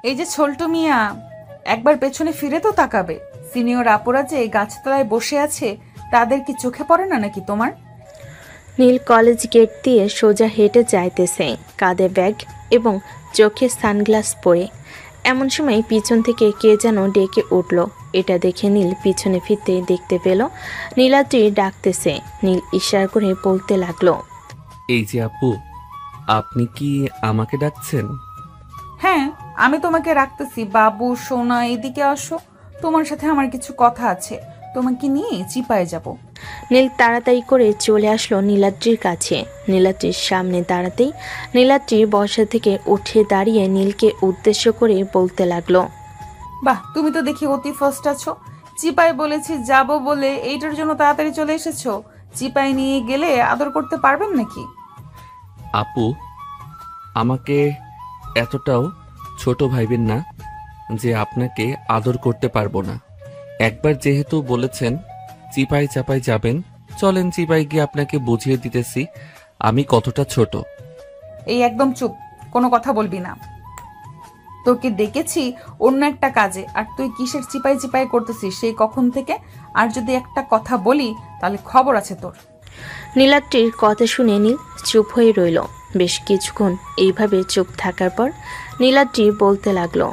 এই যে ছোলটু মিয়া, একবার পেছনে ফিরে তো তাকাবে। সিনিয়র আপুরা যে গাছতলায় বসে আছে তাদের কি চোখে পড়ে না নাকি তোমার? নীল কলেজ গেট দিয়ে সোজা হেঁটে যাইতেছে, কাঁধে ব্যাগ এবং চোখে সানগ্লাস পরে। এমন সময় পিছন থেকে কে যেন ডেকে উঠল। এটা দেখে নীল পিছনে ফিরতে দেখতে পেল নীলাদ্রি ডাকতেছে। নীল ইশারা করে বলতে লাগলো, এই যে আপু, আপনি কি আমাকে ডাকছেন? হ্যাঁ, আমি তোমাকে রাখতেছি। বাবু সোনা, এদিকে আসো, তোমার সাথে আমার কিছু কথা আছে। তোমাকে নিয়ে চিপায় যাব। নীল তাড়াতাড়ি করে চলে আসলো নীলাদ্রির কাছে। নীলাদ্রির সামনে দাঁড়াতেই নীলাদ্রি বসা থেকে উঠে দাঁড়িয়ে নীলকে উদ্দেশ্য করে বলতে লাগলো, বাহ, তুমি তো দেখি অতি ফার্স্ট আছো। চিপায় বলেছি যাব বলে এইটার জন্য তাড়াতাড়ি চলে এসেছো। চিপায় নিয়ে গেলে আদর করতে পারবেন নাকি? আপু, আমাকে এতটাও ছোট ভাইবেন না যে আপনাকে আদর করতে পারবো না। একবার যেহেতু বলেছেন চিপাই চাপাই যাবেন, চলেন চিপাই গিয়ে আপনাকে বুঝিয়ে দিতেছি আমি কতটা ছোট। এই একদম চুপ, কোনো কথা বলবি না। তোকে ডেকেছি অন্য একটা কাজে, আর তুই কিসের চিপাই চিপাই করতেছিস সেই কখন থেকে? আর যদি একটা কথা বলি তাহলে খবর আছে তোর। নীলাদ্রির কথা শুনে নীল চুপ হয়ে রইল। বেশ কিছুক্ষণ এইভাবে চুপ থাকার পর নীলাদ্রি বলতে লাগলো,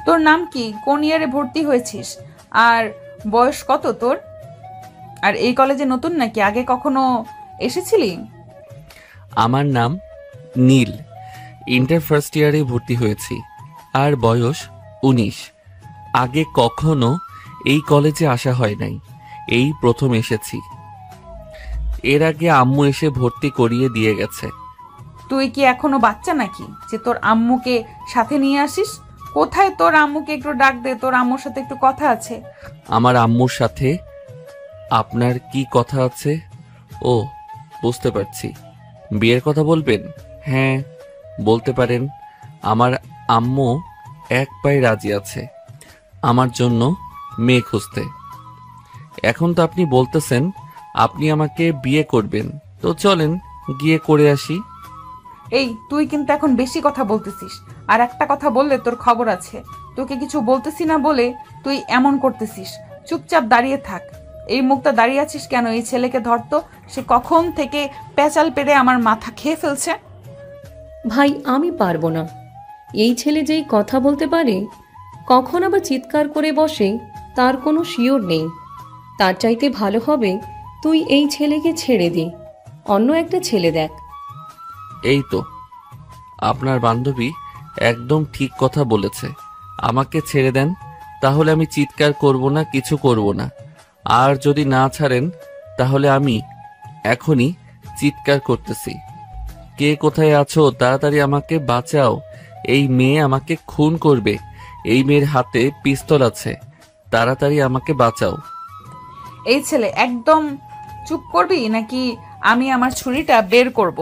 তোর নাম কি? কোন ইয়ারে ভর্তি হয়েছিস? আর বয়স কত তোর? আর এই কলেজে নতুন নাকি, আগে কখনো এসেছিলি? আমার নাম নীল, ইন্টার ফার্স্ট ইয়ারে ভর্তি হয়েছি, আর বয়স 19। আগে কখনো এই কলেজে আসা হয় নাই, এই প্রথম এসেছি। এর আগে আম্মু এসে ভর্তি করিয়ে দিয়ে গেছে। তুই কি এখনো বাচ্চা নাকি যে তোর আম্মুকে সাথে নিয়ে আসিস? কোথায় তোর আম্মুকে একটু ডাক দে, তোর আম্মুর সাথে একটু কথা আছে। আমার আম্মুর সাথে আপনার কি কথা আছে? ও, বুঝতে পারছি, বিয়ের কথা বলবেন। হ্যাঁ, বলতে পারেন। আমার আম্মু এক পায়ে রাজি আছে আমার জন্য মেয়ে খুঁজতে। এখন তো আপনি বলতেছেন আপনি আমাকে বিয়ে করবেন, তো চলেন গিয়ে করে আসি। এই, তুই কিন্তু এখন বেশি কথা বলতেছিস, আর একটা কথা বললে তোর খবর আছে। তোকে কিছু বলতেছি না বলে তুই এমন করতেছিস। চুপচাপ দাঁড়িয়ে থাক। এই মুখটা দাঁড়িয়ে আছিস কেন? এই ছেলেকে ধরতো, সে কখন থেকে পেঁচাল পেরে আমার মাথা খেয়ে ফেলছে। ভাই, আমি পারবো না। এই ছেলে যেই কথা বলতে পারে, কখন আবার চিৎকার করে বসে, তার কোনো শিওর নেই। তার চাইতে ভালো হবে তুই এই ছেলেকে ছেড়ে দে, অন্য একটা ছেলে দেখ। এই তো আপনার বান্ধবী একদম ঠিক কথা বলেছে, আমাকে ছেড়ে দেন, তাহলে আমি চিৎকার করব না, কিছু করব না। আর যদি না ছাড়েন তাহলে আমি এখনই চিৎকার করতেছি। কে কোথায় আছো? তাড়াতাড়ি আমাকে বাঁচাও, এই মেয়ে আমাকে খুন করবে, এই মেয়ের হাতে পিস্তল আছে, তাড়াতাড়ি আমাকে বাঁচাও। এই ছেলে, একদম চুপ করবি নাকি আমি আমার ছুরিটা বের করব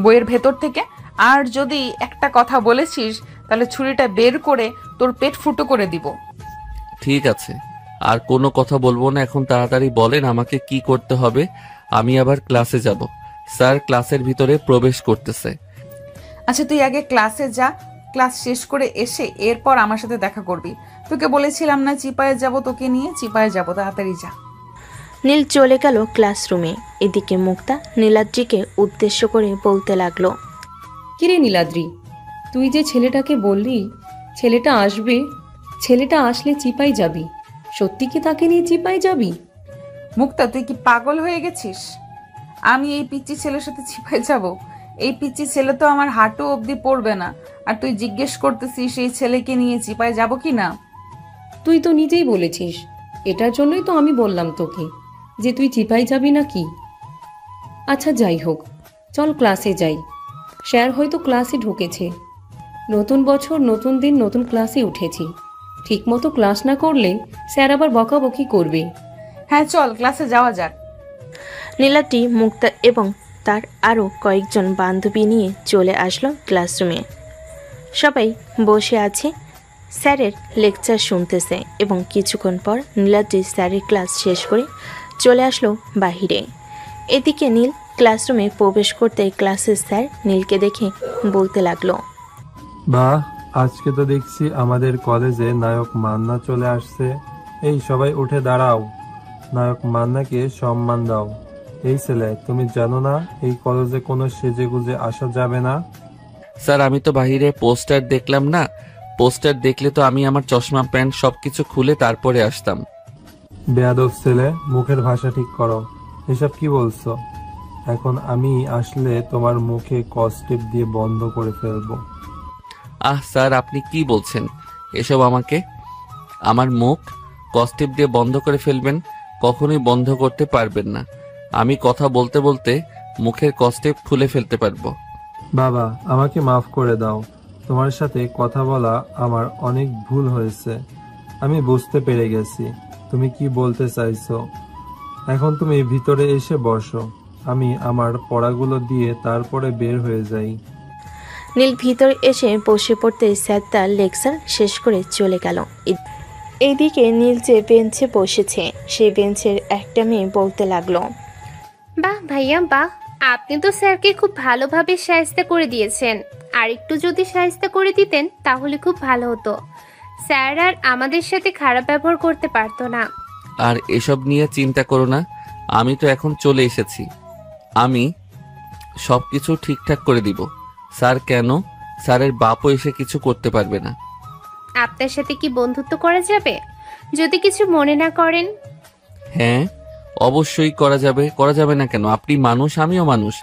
বইয়ের ভেতর থেকে? আর যদি একটা কথা বলেছিস তাহলে ছুরিটা বের করে তোর পেট ফুটো করে দিব। ঠিক আছে, আর কোনো কথা বলবো না। এখন তাড়াতাড়ি বলেন আমাকে কি করতে হবে, আমি আবার ক্লাসে যাব। স্যার ক্লাসের ভিতরে প্রবেশ করতেছে। আচ্ছা, তুই আগে ক্লাসে যা, ক্লাস শেষ করে এসে এরপর আমার সাথে দেখা করবি। তোকে বলেছিলাম না চিপায়ে যাব, তোকে নিয়ে চিপায়ে যাব, তাড়াতাড়ি যা। নীল চলে গেল ক্লাসরুমে। এদিকে মুক্তা নীলাদ্রিকে উদ্দেশ্য করে বলতে লাগলো, কিরে নীলাদ্রি, তুই যে ছেলেটাকে বললি ছেলেটা আসবে, ছেলেটা আসলে চিপাই যাবি, সত্যি কি তাকে নিয়ে চিপাই যাবি? মুক্তা, তুই কি পাগল হয়ে গেছিস? আমি এই পিচ্চি ছেলের সাথে চিপায় যাব? এই পিচ্চি ছেলে তো আমার হাঁটু অবধি পড়বে না, আর তুই জিজ্ঞেস করতেছিস এই ছেলেকে নিয়ে চিপায় যাব কি না? তুই তো নিজেই বলেছিস, এটার জন্যই তো আমি বললাম তোকে যে তুই চিপাই যাবি না কি। আচ্ছা যাই হোক, চল ক্লাসে যাই। স্যার হয়তো ক্লাসে ঢুকেছে। নতুন বছর, নতুন দিন, নতুন ক্লাসে উঠেছি। ঠিকমতো ক্লাস না করলে স্যার আবার বকাবকি করবে। হ্যাঁ চল, ক্লাসে যাওয়া যাক। নীলাদ্রি, মুক্তা এবং তার আরও কয়েকজন বান্ধবী নিয়ে চলে আসলো ক্লাসরুমে। সবাই বসে আছে স্যারের লেকচার শুনতেছে এবং কিছুক্ষণ পর নীলাদ্রি স্যারের ক্লাস শেষ করে চলে আসলো বাহিরে। এদিকে নীল ক্লাসরুমে প্রবেশ করতে ক্লাসের স্যার নীলকে দেখে বলতে লাগলো, বাহ, আজকে তো দেখছি আমাদের কলেজে নায়ক মান্না চলে আসছে। এই সবাই উঠে দাঁড়াও, নায়ক মান্নাকে সম্মান দাও। এই ছেলে, তুমি জানো না এই কলেজে কোনো সেজেগুজে আসা যাবে না? স্যার আমি তো বাহিরে পোস্টার দেখলাম না, পোস্টার দেখলে তো আমি আমার চশমা প্যান্ট সবকিছু খুলে তারপরে আসতাম। বেয়াদব ছেলে, মুখের ভাষা ঠিক করো। এসব কি বলছো? এখন আমি আসলে তোমার মুখে কস্টেপ দিয়ে বন্ধ করে ফেলবো। স্যার আপনি কি বলছেন এসব? আমাকে আমার মুখ কস্টেপ দিয়ে বন্ধ করে ফেলবেন? কখনোই বন্ধ করতে পারবেন না। আমি কথা বলতে বলতে মুখের কস্টেপ খুলে ফেলতে পারবো। বাবা, আমাকে মাফ করে দাও। তোমার সাথে কথা বলা আমার অনেক ভুল হয়েছে। আমি বুঝতে পেরে গেছি তুমি কি বলতে চাইছো। এখন তুমি ভিতরে এসে বসো, আমি আমার পড়াগুলো দিয়ে তারপরে বের হয়ে যাই। নীল ভিতর এসে বসে পড়তে স্যার তার লেকচার শেষ করে চলে গেল। এইদিকে নীল যে বেঞ্চে বসেছে সেই বেঞ্চের একটা মেয়ে বলতে লাগলো, বাহ ভাইয়া বাহ, আপনি তো স্যারকে খুব ভালোভাবে শায়েস্তা করে দিয়েছেন। আর একটু যদি শায়েস্তা করে দিতেন তাহলে খুব ভালো হতো। স্যার আর আমাদের সাথে খারাপ ব্যবহার করতে পারতো না। আর এসব নিয়ে চিন্তা করো না, আমি তো এখন চলে এসেছি। আমি সবকিছু ঠিকঠাক করে দিব। স্যার কেন, স্যারের বাপও এসে কিছু করতে পারবে না। আপনার সাথে কি বন্ধুত্ব করা যাবে, যদি কিছু মনে না করেন? হ্যাঁ অবশ্যই করা যাবে, করা যাবে না কেন? আপনি মানুষ, আমিও মানুষ,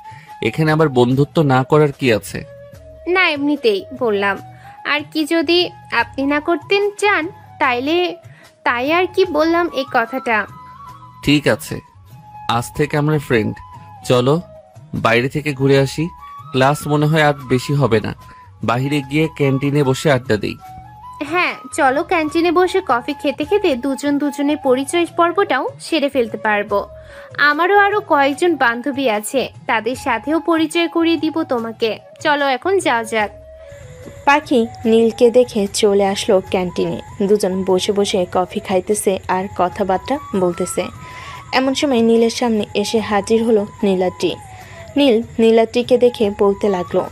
এখানে আবার বন্ধুত্ব না করার কি আছে? না এমনিতেই বললাম। আর কি যদি আপনি না করতেন চান তাই আর কি বললাম এই কথাটা। ঠিক আছে, আজ থেকে আমরা ফ্রেন্ড। চলো বাইরে থেকে ঘুরে আসি। ক্লাস মনে হয় আর বেশি হবে না, বাইরে গিয়ে ক্যান্টিনে বসে আড্ডা দিই। হ্যাঁ চলো, ক্যান্টিনে বসে কফি খেতে খেতে দুজন দুজনের পরিচয় পর্বটাও সেরে ফেলতে পারবো। আমারও আরো কয়েকজন বান্ধবী আছে, তাদের সাথেও পরিচয় করিয়ে দিব তোমাকে। চলো এখন যাওয়া যাক। পাখি নীলকে দেখে চলে আসলো ক্যান্টিনে। দুজন বসে বসে কফি খাইতেছে আর কথাবার্তা বলতেছে। এমন সময় নীলের সামনে এসে হাজির হলো নীলাদ্রি। নীল নীলাদ্রিকে দেখে বলতে লাগলো,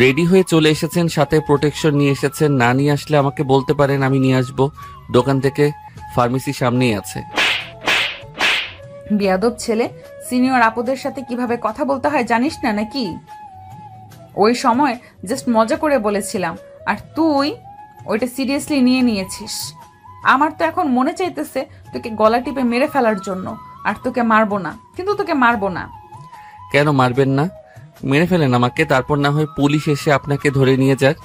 রেডি হয়ে চলে এসেছেন, সাথে প্রোটেকশন নিয়ে এসেছেন। না নিয়ে আসলে আমাকে বলতে পারেন, আমি নিয়ে আসবো। দোকান থেকে ফার্মেসি সামনেই আছে। বিয়াদব ছেলে, সিনিয়র আপুদের সাথে কিভাবে কথা বলতে হয় জানিস না নাকি? ওই সময় জাস্ট মজা করে বলেছিলাম, আর তুই ওইটা সিরিয়াসলি নিয়ে নিয়েছিস। আমার তো এখন মনে চাইতেছে তোকে গলা টিপে মেরে ফেলার জন্য, আর তোকে মারবো না, কিন্তু তোকে মারবো না। কেন মারবেন না? মেরে ফেলেন আমাকে, তারপর না হয় পুলিশ এসে আপনাকে ধরে নিয়ে যাক।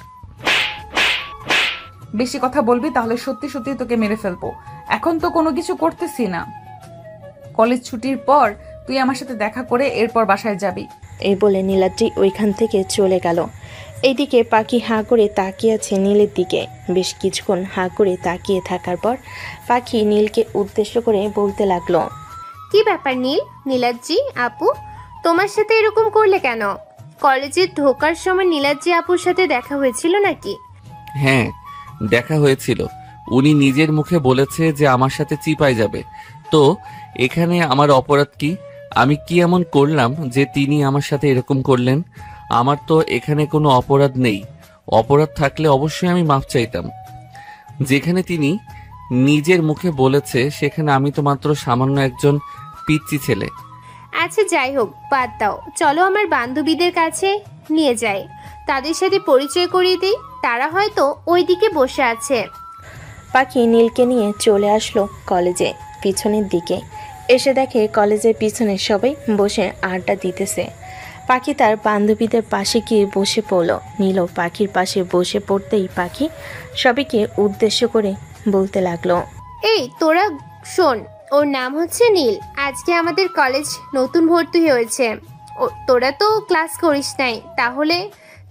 বেশি কথা বলবি তাহলে সত্যি সত্যি তোকে মেরে ফেলবো। এখন তো কোনো কিছু করতেছি না। কলেজ ছুটির পর তুই আমার সাথে দেখা করে এরপর বাসায় যাবি। এই বলে নীলাদ্রি ওইখান থেকে চলে গেল। এইদিকে পাখি হাঁ করে তাকিয়ে আছে নীলের দিকে। বেশ কিছুক্ষণ হাঁ করে তাকিয়ে থাকার পর পাখি নীলকে উদ্দেশ্য করে বলতে লাগলো, কি ব্যাপার নীলাদ্রি আপু, তোমার সাথে এরকম করলে কেন? কলেজে ঢোকার সময় নীলাদ্রি আপুর সাথে দেখা হয়েছিল নাকি? হ্যাঁ দেখা হয়েছিল। উনি নিজের মুখে বলেছে যে আমার সাথে চিপায় যাবে। তো এখানে আমার অপরাধ কি? আমি কি এমন করলাম যে তিনি আমার সাথে এরকম করলেন? আমার তো এখানে কোনো অপরাধ নেই। অপরাধ থাকলে অবশ্যই আমি মাফ চাইতাম। যেখানে তিনি নিজের মুখে বলেছে সেখানে আমি তো মাত্র সামান্য একজন পিচ্চি ছেলে। আচ্ছা যাই হোক, বাদ দাও। চলো আমার বান্ধবীদের কাছে নিয়ে যাই, তাদের সাথে পরিচয় করিয়ে দিই। তারা হয়তো ওইদিকে বসে আছে। পাখি নীলকে নিয়ে চলে আসলো কলেজে পিছনের দিকে। এসে দেখে কলেজের পিছনে সবাই বসে আড্ডা দিতেছে। পাখি তার বান্ধবীদের পাশে গিয়ে বসে পড়ল। নীলও পাখির পাশে বসে পড়তেই পাখি সবাইকে উদ্দেশ্য করে বলতে লাগলো, এই তোরা শোন, ওর নাম হচ্ছে নীল। আজকে আমাদের কলেজ নতুন ভর্তি হয়েছে। তোরা তো ক্লাস করিস নাই,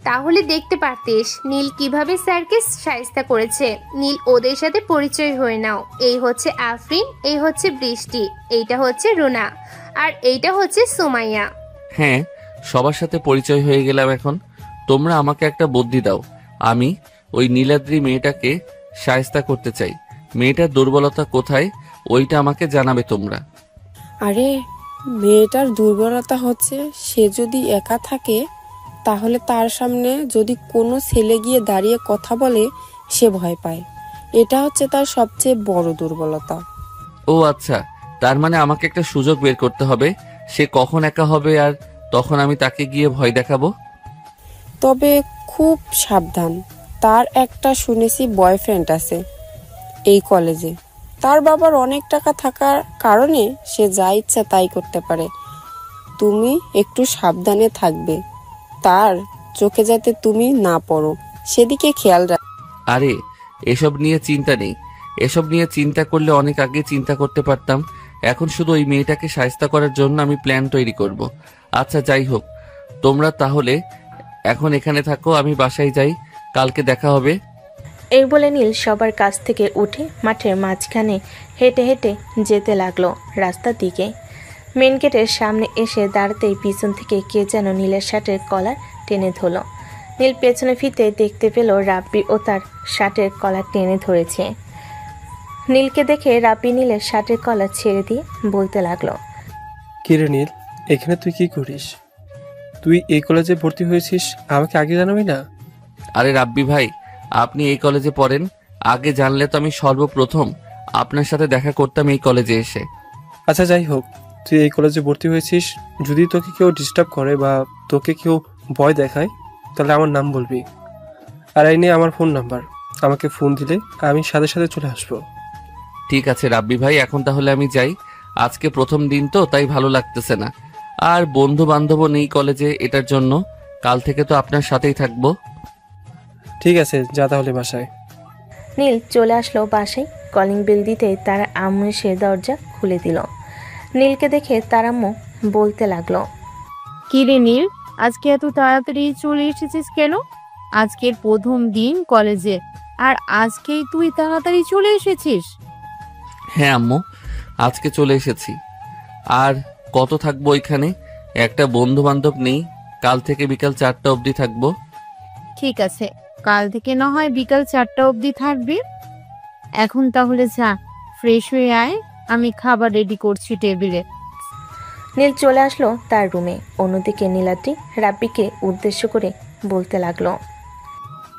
তাহলে দেখতে পারতিস নীল কিভাবে স্যারকে শায়েস্তা করেছে। নীল, ওদের সাথে পরিচয় হয়ে নাও। এই হচ্ছে আফরিন, এই হচ্ছে বৃষ্টি, এইটা হচ্ছে রুনা, আর এইটা হচ্ছে সুমাইয়া। হ্যাঁ সবার সাথে পরিচয় হয়ে গেলাম। এখন তোমরা আমাকে একটা বুদ্ধি দাও। আমি ওই নীলাদ্রি মেয়েটাকে শায়েস্তা করতে চাই। মেয়েটার দুর্বলতা কোথায় ওইটা আমাকে জানাবে তোমরা। আরে মেয়েটার দুর্বলতা হচ্ছে সে যদি একা থাকে তাহলে তার সামনে যদি কোনো ছেলে গিয়ে দাঁড়িয়ে কথা বলে সে ভয় পায়। এটা হচ্ছে তার সবচেয়ে বড় দুর্বলতা। ও আচ্ছা, তার মানে আমাকে একটা সুযোগ বের করতে হবে। সে কখন একা হবে আর তখন আমি তাকে গিয়ে ভয় দেখাবো। তবে খুব সাবধান, তার একটা শুনেছি বয়ফ্রেন্ড আছে এই কলেজে। তার বাবার অনেক টাকা থাকার কারণে সে যা ইচ্ছা তাই করতে পারে। তুমি একটু সাবধানে থাকবে, তার চোখে যাতে তুমি না পড়ো সেদিকে খেয়াল রাখ। আরে এসব নিয়ে চিন্তা নেই। এসব নিয়ে চিন্তা করলে অনেক আগে চিন্তা করতে পারতাম। এখন শুধু ওই মেয়েটাকে শায়েস্তা করার জন্য আমি প্ল্যান তৈরি করব। আচ্ছা যাই হোক, তোমরা তাহলে এখন এখানে থাকো, আমি বাসায় যাই, কালকে দেখা হবে। এই বলে নীল সবার কাছ থেকে উঠে মাঠের মাঝখানে হেঁটে হেঁটে যেতে লাগলো রাস্তার দিকে। মেন গেটের সামনে এসে দাঁড়াতেই পিছন থেকে কে যেন নীলের শার্টের কলার টেনে ধরল। নীল পেছনে ফিরতে দেখতে পেল রাব্বি ও তার শার্টের কলার টেনে ধরেছে। নীলকে দেখে রাব্বি নীলের শার্টের কলার ছেড়ে দিয়ে বলতে লাগলো, কিরে নীল, এখানে তুই কি করিস? তুই এই কলেজে ভর্তি হয়েছিস, আমাকে আগে জানাবি না? আরে রাব্বি ভাই, আপনি এই কলেজে পড়েন, আগে জানলে তো আমি সর্বপ্রথম আপনার সাথে দেখা করতাম এই কলেজে এসে। আচ্ছা যাই হোক, তুই এই কলেজে ভর্তি হয়েছিস, যদি তোকে কেউ ডিস্টার্ব করে বা তোকে কেউ ভয় দেখায় তাহলে আমার নাম বলবি। আর এই নিয়ে আমার ফোন নাম্বার, আমাকে ফোন দিলে আমি সাথে সাথে চলে আসবো। ঠিক আছে রাব্বি ভাই, এখন তাহলে আমি যাই। আজকে প্রথম দিন তো তাই ভালো লাগতেছে না, আর বন্ধু বান্ধবও নেই কলেজে, এটার জন্য কাল থেকে তো আপনার সাথেই থাকবো। ঠিক আছে, যা তাহলে বাসায়। নীল চলে আসলো বাসায়। কলিং বেল দিতেই তার আম্মু এসে দরজা খুলে দিল। নীলকে দেখে তার আম্মু বলতে লাগলো, কি রে নীল, আজকে এত তাড়াতাড়ি চলে এসেছিস কেন? আজকের প্রথম দিন কলেজে, আর আজকেই তুই তাড়াতাড়ি চলে এসেছিস? হ্যাঁ আম্মু, আজকে চলে এসেছি। আর কত থাকবো এখানে, একটা বন্ধু বান্ধব নেই, কাল থেকে বিকাল 4টা অবধি থাকবো। ঠিক আছে, কাল থেকে না হয় বিকাল 4টা অবধি থাকবি। এখন তাহলে যা, ফ্রেশ হয়ে আয়, আমি খাবার রেডি করছি টেবিলে। নীল চলে আসলো তার রুমে। অন্যদিকে নীলাদ্রি রাব্বিকে উদ্দেশ্য করে বলতে লাগলো,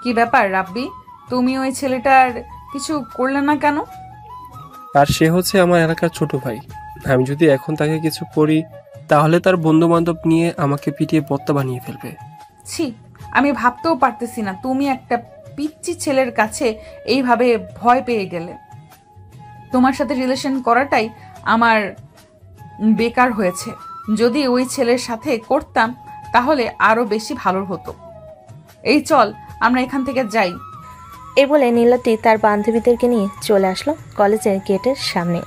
কি ব্যাপার রাব্বি, তুমি ওই ছেলেটার কিছু করলে না কেন? আর সে হচ্ছে আমার এলাকার ছোট ভাই। আমি যদি এখন তাকে কিছু করি তাহলে তার বন্ধু বান্ধব নিয়ে আমাকে পিটিয়ে বত্তা বানিয়ে ফেলবে। ছি, আমি ভাবতেও পারতেছি না তুমি একটা পিচ্চি ছেলের কাছে এইভাবে ভয় পেয়ে গেলে। তোমার সাথে রিলেশন করাটাই আমার বেকার হয়েছে। যদি ওই ছেলের সাথে করতাম তাহলে আরো বেশি ভালো হতো। এই চল আমরা এখান থেকে যাই। এ বলে নীলাদ্রি তার বান্ধবীদেরকে নিয়ে চলে আসলো কলেজের গেটের সামনে।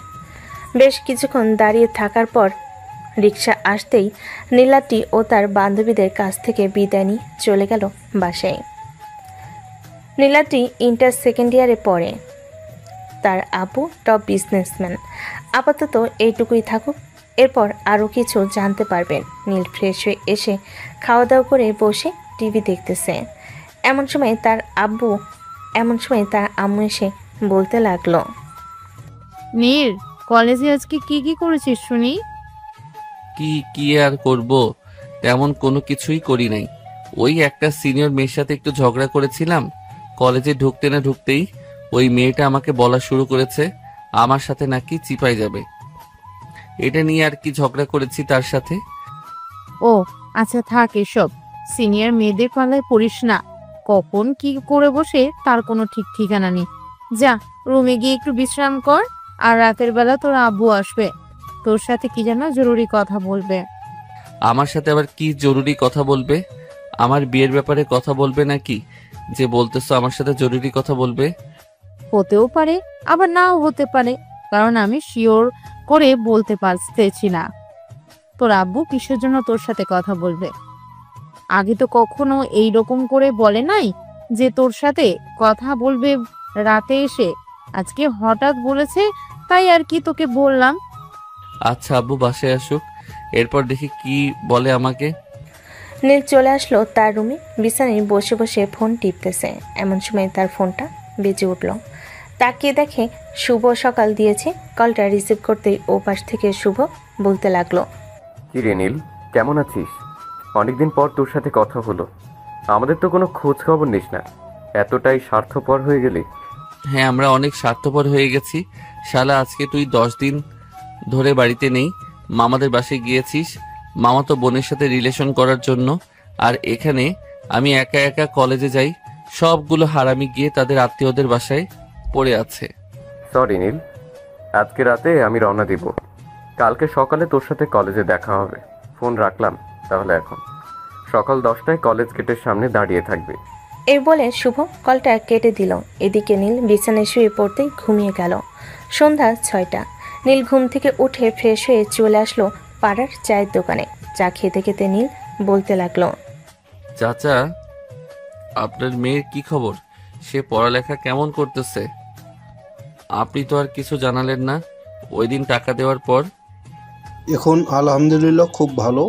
বেশ কিছুক্ষণ দাঁড়িয়ে থাকার পর রিক্সা আসতেই নীলাদ্রি ও তার বান্ধবীদের কাছ থেকে বিদায় নিয়ে চলে গেল বাসায়। নীলাদ্রি ইন্টার সেকেন্ড ইয়ারে পড়ে। তার আব্বু টপ বিজনেসম্যান। আপাতত এইটুকুই থাকুক, এরপর আরও কিছু জানতে পারবেন। নীল ফ্রেশ হয়ে এসে খাওয়া দাওয়া করে বসে টিভি দেখতেছে। এমন সময় তার আম্মু এসে বলতে লাগলো, নীল, কলেজে আজকে কি কি করেছিস শুনি? কি আর করব, তেমন কোনো কিছুই করি নাই। ওই একটা সিনিয়র মেয়ের সাথে একটু ঝগড়া করেছিলাম। কলেজে ঢুকতে না ঢুকতেই ওই মেয়েটা আমাকে বলা শুরু করেছে আমার সাথে নাকি চিপাই যাবে। এটা নিয়ে আর কি ঝগড়া করেছি তার সাথে। ও আচ্ছা, থাক এসব। সিনিয়র মেয়েদের পাল্লায় পড়িস না, কখন কি করে বসে তার কোনো ঠিক ঠিকানা নেই। যা, রুমে গিয়ে একটু বিশ্রাম কর, আর রাতের বেলা তোর আব্বু আসবে, তোর সাথে কি যেন জরুরি কথা বলবে। আমার সাথে আবার কি জরুরি কথা বলবে? আমার বিয়ের ব্যাপারে কথা বলবে নাকি যে বলতেছো আমার সাথে জরুরি কথা বলবে? হতেও পারে, আবার নাও হতে পারে, কারণ আমি শিওর করে বলতে পারতেছি না তোর আব্বু কিসের জন্য তোর সাথে কথা বলবে। আগে তো কখনো এই রকম করে বলে নাই যে তোর সাথে কথা বলবে রাতে এসে। আজকে হঠাৎ বলেছে, তাই আর কি তোকে বললাম। আচ্ছা আব্বু বাসায় আসুক, এরপর দেখি কি বলে আমাকে। নীল চলে আসলো তার রুমে। বিছানায় বসে বসে ফোন টিপতেছে। এমন সময় তার ফোনটা বেজে উঠল। তাকিয়ে দেখে শুভ সকাল দিয়েছে। কলটা রিসিভ করতেই ওপাশ থেকে শুভ বলতে লাগলো, কি রে নীল, কেমন আছিস? অনেকদিন পর তোর সাথে কথা হলো। আমাদের তো কোনো খোঁজ খবর নিস না, এতটাই স্বার্থপর হয়ে গেলি। হ্যাঁ, আমরা অনেক স্বার্থপর হয়ে গেছি শালা। আজকে তুই 10 দিন ধরে বাড়িতে নেই, মামাদের বাসায় গিয়েছিস মামাতো বোনের সাথে রিলেশন করার জন্য। আর এখানে আমি একা একা কলেজে যাই, সবগুলো হারামি গিয়ে তাদের আত্মীয়দের বাসায় পড়ে আছে। সরি নীল, আজকে রাতে আমি রওনা দিব। কালকে সকালে তোর সাথে কলেজে দেখা হবে। ফোন রাখলাম তাহলে। এখন সকাল 10টায় কলেজ গেটের সামনে দাঁড়িয়ে থাকবি। এই বলে শুভ কলটা কেটে দিল। এদিকে নীল বিছানায় শুয়ে পড়তেই ঘুমিয়ে গেল। সন্ধ্যা 6টা। নীল ঘুম থেকে উঠে ফ্রেশ হয়ে চলে আসলো পাড়ার চায়ের দোকানে। চা খেতে খেতে নীল বলতে লাগলো, চাচা, আপনার মেয়ের কি খবর? সে পড়ালেখা কেমন করতেছে? আপনি তো আর কিছু জানালেন না ওই দিন টাকা দেওয়ার পর। এখন আলহামদুলিল্লাহ খুব ভালো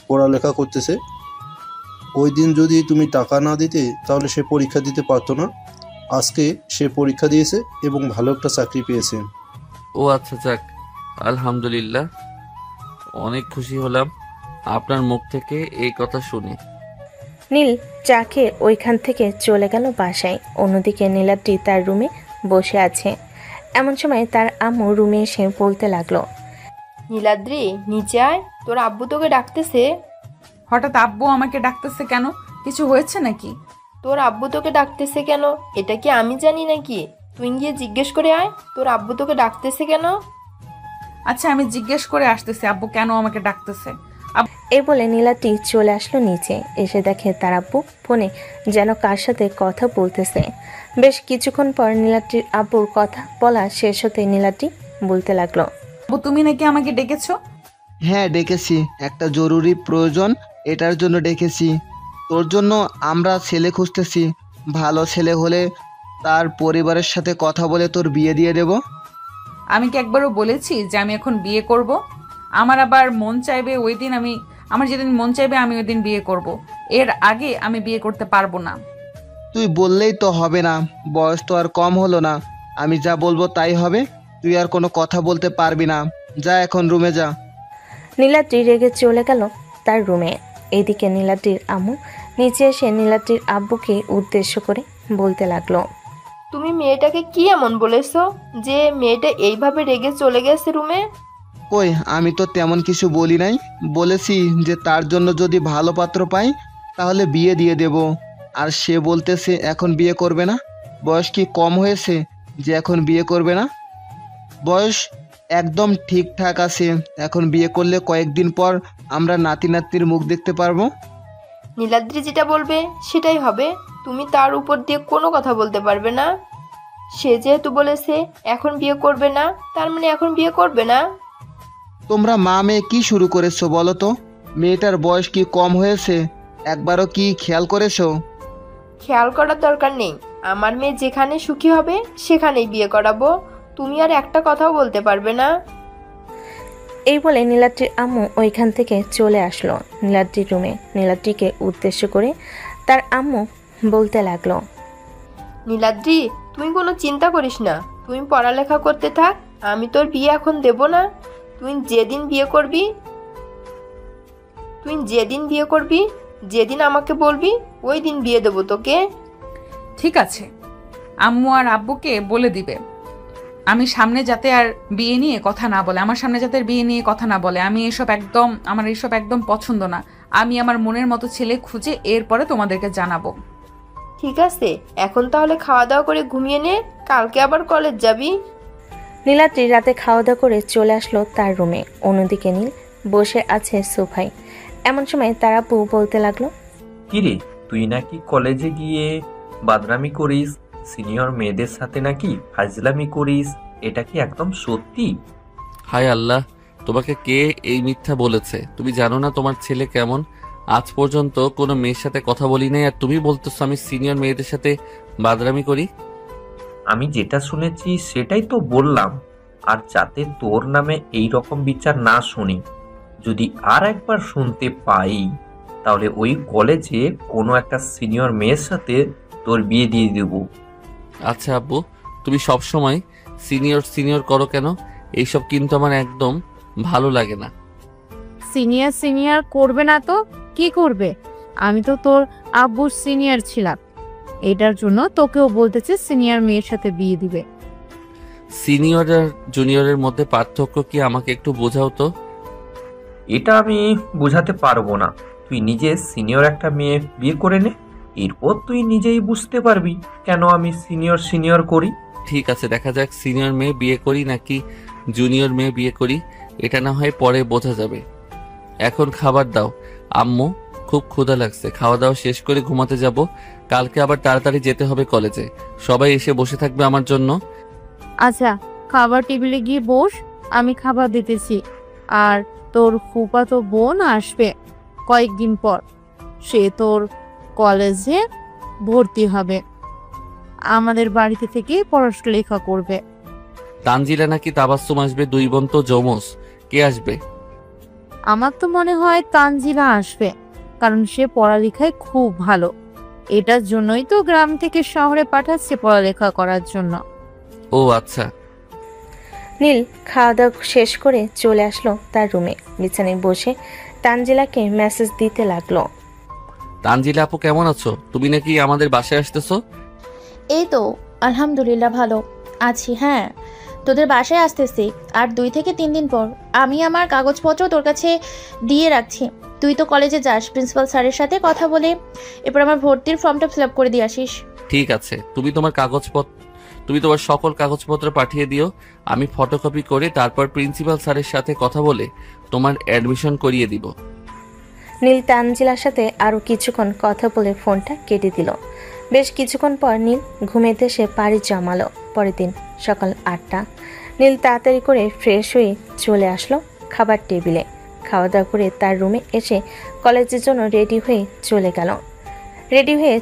পড়ালেখা করতেছে। ওই দিন যদি তুমি টাকা না দিতে তাহলে সে পরীক্ষা দিতে পারতো না। আজকে সে পরীক্ষা দিয়েছে এবং ভালো একটা চাকরি পেয়েছে। ও আচ্ছা, যাক আলহামদুলিল্লাহ, অনেক খুশি হলাম আপনার মুখ থেকে এই কথা শুনে। নীল চা খেয়ে ওইখান থেকে চলে গেল বাসায়। অন্যদিকে নীলাদ্রি তার রুমে বসে আছে। এমন সময় তার আম্মু রুমে এসে বলতে লাগলো, নীলাদ্রি নিচে আয়, তোর আব্বু তোকে ডাকতেছে। হঠাৎ আব্বু আমাকে ডাকতেছে কেন? কিছু হয়েছে নাকি? তোর আব্বু তোকে ডাকতেছে কেন এটা কি আমি জানি নাকি? তুই গিয়ে জিজ্ঞেস করে আয় তোর আব্বু তোকে ডাকতেছে কেন। আচ্ছা, আমি জিজ্ঞেস করে আসতেছি আব্বু কেন আমাকে ডাকতেছে। এই বলে নীলাদ্রি চলে আসলো নিচে। এসে দেখে তার আব্বু ফোনে যেন কার সাথে কথা বলতেছে। বেশ কিছুক্ষণ পর নীলাদ্রির আব্বুর কথা বলা শেষ হতে নীলাদ্রি বলতে লাগলো, আব্বু তুমি নাকি আমাকে ডেকেছো? হ্যাঁ ডেকেছি, একটা জরুরি প্রয়োজন, এটার জন্য ডেকেছি। তোর জন্য আমরা ছেলে খুঁজতেছি। ভালো ছেলে হলে তার পরিবারের সাথে কথা বলে তোর বিয়ে দিয়ে দেব। আমি কি একবারও বলেছি যে আমি এখন বিয়ে করব? আমার আবার মন চাইবে ওই দিন আমার যেদিন মন চাইবে আমি ওই দিন বিয়ে করব। এর আগে আমি বিয়ে করতে পারবো না। তুই বললেই তো হবে না, বয়স তো আর কম হলো না। আমি যা বলবো তাই হবে, তুই আর কোনো কথা বলতে পারবি না। যা এখন রুমে যা। নীলাদ্রি রেগে চলে গেল তার রুমে। এদিকে নীলাদ্রির আম্মু নিচে এসে নীলাদ্রির আব্বুকে উদ্দেশ্য করে বলতে লাগলো, তুমি মেয়েটাকে কি এমন বলেছো যে মেয়েটা এইভাবে রেগে চলে গেছে রুমে? কই, আমি তো তেমন কিছু বলি নাই। বলেছি যে তার জন্য যদি ভালো পাত্র পাই তাহলে বিয়ে দিয়ে দেব। আর সে বলতেছে এখন বিয়ে করবে না। বয়স কি কম হয়েছে যে এখন বিয়ে করবে না? বয়স একদম ঠিকঠাক আছে। এখন বিয়ে করলে কয়েকদিন পর আমরা নাতি নাতনির মুখ দেখতে পারবো। নীলাদ্রি যেটা বলবে সেটাই হবে, তুমি তার উপর দিয়ে কোনো কথা বলতে পারবে না। সে যেহেতু বলেছে এখন বিয়ে করবে না, তার মানে এখন বিয়ে করবে না। তোমরা মা মেয়ে কি শুরু করেছো বলো তো? মেয়েটার বয়স কি কম হয়েছে? একবারও কি খেয়াল করেছো? খেয়াল করার দরকার নেই, আমার মেয়ে যেখানে সুখী হবে সেখানেই বিয়ে করাবো। তুমি আর একটা কথাও বলতে পারবে না। এই বলে নীলাদ্রির আম্মু ওইখান থেকে চলে আসলো নীলাদ্রির রুমে। নীলাদ্রিকে উদ্দেশ্য করে তার আম্মু বলতে লাগলো, নীলাদ্রি তুই কোনো চিন্তা করিস না, তুই পড়ালেখা করতে থাক। আমি তোর বিয়ে এখন দেব না। তুই যেদিন বিয়ে করবি যেদিন আমাকে বলবি ওই দিন বিয়ে দেবো তোকে। ঠিক আছে, আম্মু আর আব্বুকে বলে দিবে আমি সামনে যাতে আর বিয়ে নিয়ে কথা না বলে, আমার সামনে যাতে বিয়ে নিয়ে কথা না বলে। আমার এসব একদম পছন্দ না। আমি আমার মনের মতো ছেলে খুঁজে এরপরে তোমাদেরকে জানাবো। ঠিক আছে, এখন তাহলে খাওয়া দাওয়া করে ঘুমিয়ে নে, কালকে আবার কলেজ যাবি। নীলাদ্রি রাতে খাওয়া দাওয়া করে চলে আসলো তার রুমে। অন্যদিকে নীল বসে আছে সোফায়। এমন সময় তার আব্বু বলতে লাগলো, কিরে তুই নাকি কলেজে গিয়ে বাদরামি করিস, সিনিয়র মেয়েদের সাথে নাকি ফাজলামি করিস, এটা কি একদম সত্যি? হায় আল্লাহ, তোমাকে কে এই মিথ্যা বলেছে? তুমি জানো না তোমার ছেলে কেমন? আজ পর্যন্ত কোনো মেয়ের সাথে কথা বলি নাই, আর তুমি বলতেছো আমি সিনিয়র মেয়েদের সাথে বাদরামি করি। আমি যেটা শুনেছি সেটাই তো বললাম। আর যাতে তোর নামে এই রকম বিচার না শুনি, যদি আর একবার শুনতে পাই তাহলে ওই কলেজে কোনো একটা সিনিয়র মেয়ের সাথে তোর বিয়ে দিয়ে দেব। আচ্ছা আব্বু, তুমি সব সময় সিনিয়র সিনিয়র করো কেন? এইসব কিন্তু আমার একদম ভালো লাগে না। সিনিয়র সিনিয়র করবে না তো কি করবে? আমি তো তোর আব্বুর সিনিয়র ছিলাম, এটার জন্য তোকেও বলতেছে সিনিয়র মেয়ের সাথে বিয়ে দিবে। সিনিয়র আর জুনিয়রের মধ্যে পার্থক্য কি আমাকে একটু বোঝাও তো। এটা আমি বোঝাতে পারবো না। তুই নিজে সিনিয়র একটা মেয়ে বিয়ে করে নে, এরপর তুই নিজেই বুঝতে পারবি কেন আমি সিনিয়র সিনিয়র করি। ঠিক আছে, দেখা যাক সিনিয়র মেয়ে বিয়ে করি নাকি জুনিয়র মেয়ে বিয়ে করি, এটা না হয় পরে বোঝা যাবে। এখন খাবার দাও আম্মু, খুব ক্ষুধা লাগছে। খাওয়া দাওয়া শেষ করে ঘুমাতে যাব। কালকে আবার তাড়াতাড়ি যেতে হবে কলেজে। সবাই এসে বসে থাকবে আমার জন্য। আচ্ছা, খাবার টেবিলে গিয়ে বস, আমি খাবার দিতেছি। আর তোর ফুফাতো বোন আসবে কয়েকদিন পর, সে তোর কলেজে ভর্তি হবে, আমাদের বাড়িতে থেকে পড়ালেখা করবে। তানজিলা নাকি তাবাসসুম আসবে, দুই বোন তো জমজ, কে আসবে? আমার তো মনে হয় তানজিলা আসবে, কারণ সে পড়ালেখায় খুব ভালো। এটার জন্যই তো গ্রাম থেকে শহরে পাঠাচ্ছে পড়ালেখা করার জন্য। ও আচ্ছা। নীল খাওয়া দাওয়া শেষ করে চলে আসলো তার রুমে। বিছানায় বসে তানজিলাকে মেসেজ দিতে লাগলো। তানজিলা আপু কেমন আছো? তুমি নাকি আমাদের বাসায় আসতেছো? এই তো আলহামদুলিল্লাহ ভালো আছি। হ্যাঁ, তোদের বাসায় আসতেছি আর 2 থেকে 3 দিন পর। আমি আমার কাগজপত্র তোর কাছে দিয়ে রাখছি। তুই তো কলেজে যাস, প্রিন্সিপাল স্যারের সাথে কথা বলে এরপর আমার ভর্তির ফর্মটা ফিল আপ করে দিয়ে আসিস। ঠিক আছে, তুমি তোমার সকল কাগজপত্র পাঠিয়ে দিও। আমি ফটোকপি করে তারপর প্রিন্সিপাল স্যারের সাথে কথা বলে তোমার অ্যাডমিশন করিয়ে দিব। নীল তানজিলার সাথে আরও কিছুক্ষণ কথা বলে ফোনটা কেটে দিল। বেশ কিছুক্ষণ পর নীল ঘুমেতে সে পাড়ি জমালো। পরের দিন সকাল 8টা। নীল তাড়াতাড়ি করে ফ্রেশ হয়ে চলে আসলো খাবার টেবিলে। খাওয়া দাওয়া করে তার রুমে এসে কলেজের জন্য রেডি হয়ে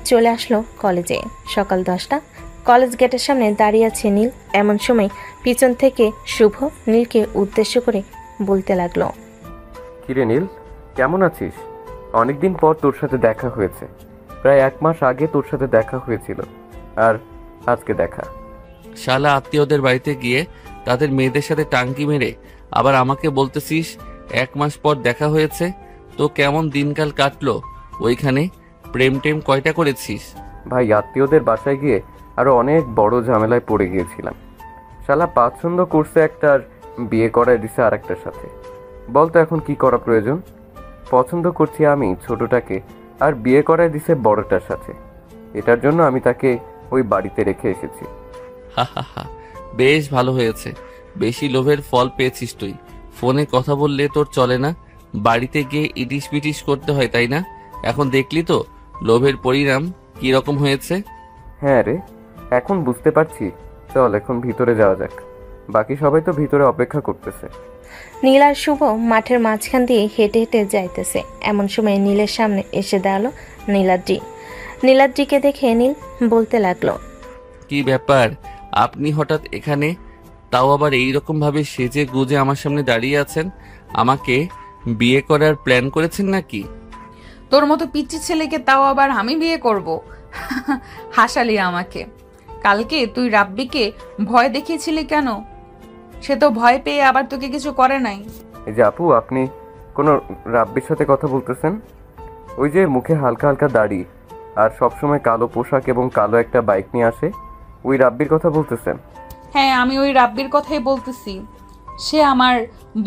চলে আসলো কলেজে। সকাল 10টা। কলেজ গেটের সামনে দাঁড়িয়ে আছে নীল। এমন সময় পিছন থেকে শুভ নীলকে উদ্দেশ্য করে বলতে লাগলো, কিরে নীল, কেমন আছিস? অনেকদিন পর তোর সাথে দেখা হয়েছে। প্রায় 1 মাস আগে তোর সাথে দেখা হয়েছিল, আর আজকে দেখা। শালা আত্মীয়দের বাড়িতে গিয়ে তাদের মেয়েদের সাথে টাঙ্কি মেরে আবার আমাকে বলতেছিস 1 মাস পর দেখা হয়েছে। তো কেমন দিনকাল কাটলো ওইখানে? প্রেম টেম কয়টা করেছিস? ভাই, আত্মীয়দের বাসায় গিয়ে আরো অনেক বড় ঝামেলায় পড়ে গিয়েছিলাম। শালা পছন্দ করছে একটা আর বিয়ে করায় দিছে আর একটার সাথে। বলতো এখন কি করা প্রয়োজন? পছন্দ করছি আমি ছোটটাকে, আর বিয়ে করায় দিছে বড়টার সাথে। এটার জন্য আমি তাকে ওই বাড়িতে রেখে এসেছি। হা হা হা, বেশ ভালো হয়েছে। বেশি লোভের ফল পেয়েছিস তুই। ফোনে কথা বললে তোর চলে না, বাড়িতে গিয়ে ইটিস পিটিস করতে হয়, তাই না? এখন দেখলি তো লোভের পরিণাম কি রকম হয়েছে। হ্যাঁ রে, এখন বুঝতে পারছি। চল এখন ভিতরে যাওয়া যাক, বাকি সবাই তো ভিতরে অপেক্ষা করতেছে। নীল আর শুভ মাঠের মাঝখান দিয়ে হেঁটে হেঁটে যাইতেছে। এমন সময় নীলের সামনে এসে দাঁড়ালো নীলাদ্রি। নীলাদ্রিকে দেখে নীল বলতে লাগলো, কি ব্যাপার, আপনি হঠাৎ এখানে? তাও আবার এইরকম ভাবে সেজে গুজে আমার সামনে দাঁড়িয়ে আছেন। আমাকে বিয়ে করার প্ল্যান করেছেন নাকি? তোর মতো পিচ্চি ছেলেকে তাও আবার আমি বিয়ে করব? হাসালি আমাকে। কালকে তুই রাব্বিকে ভয় দেখিয়েছিলি কেন? সে তো ভয় পেয়ে আবার তোকে কিছু করে নাই। এই যে আপু, আপনি কোনো রাব্বির সাথে কথা বলতেছেন? ওই যে মুখে হালকা হালকা দাড়ি আর সবসময় কালো পোশাক এবং কালো একটা বাইক নিয়ে আসে, ওই রাব্বির কথা বলতেছেন? হ্যাঁ, আমি ওই রাব্বির কথাই বলতেছি। সে আমার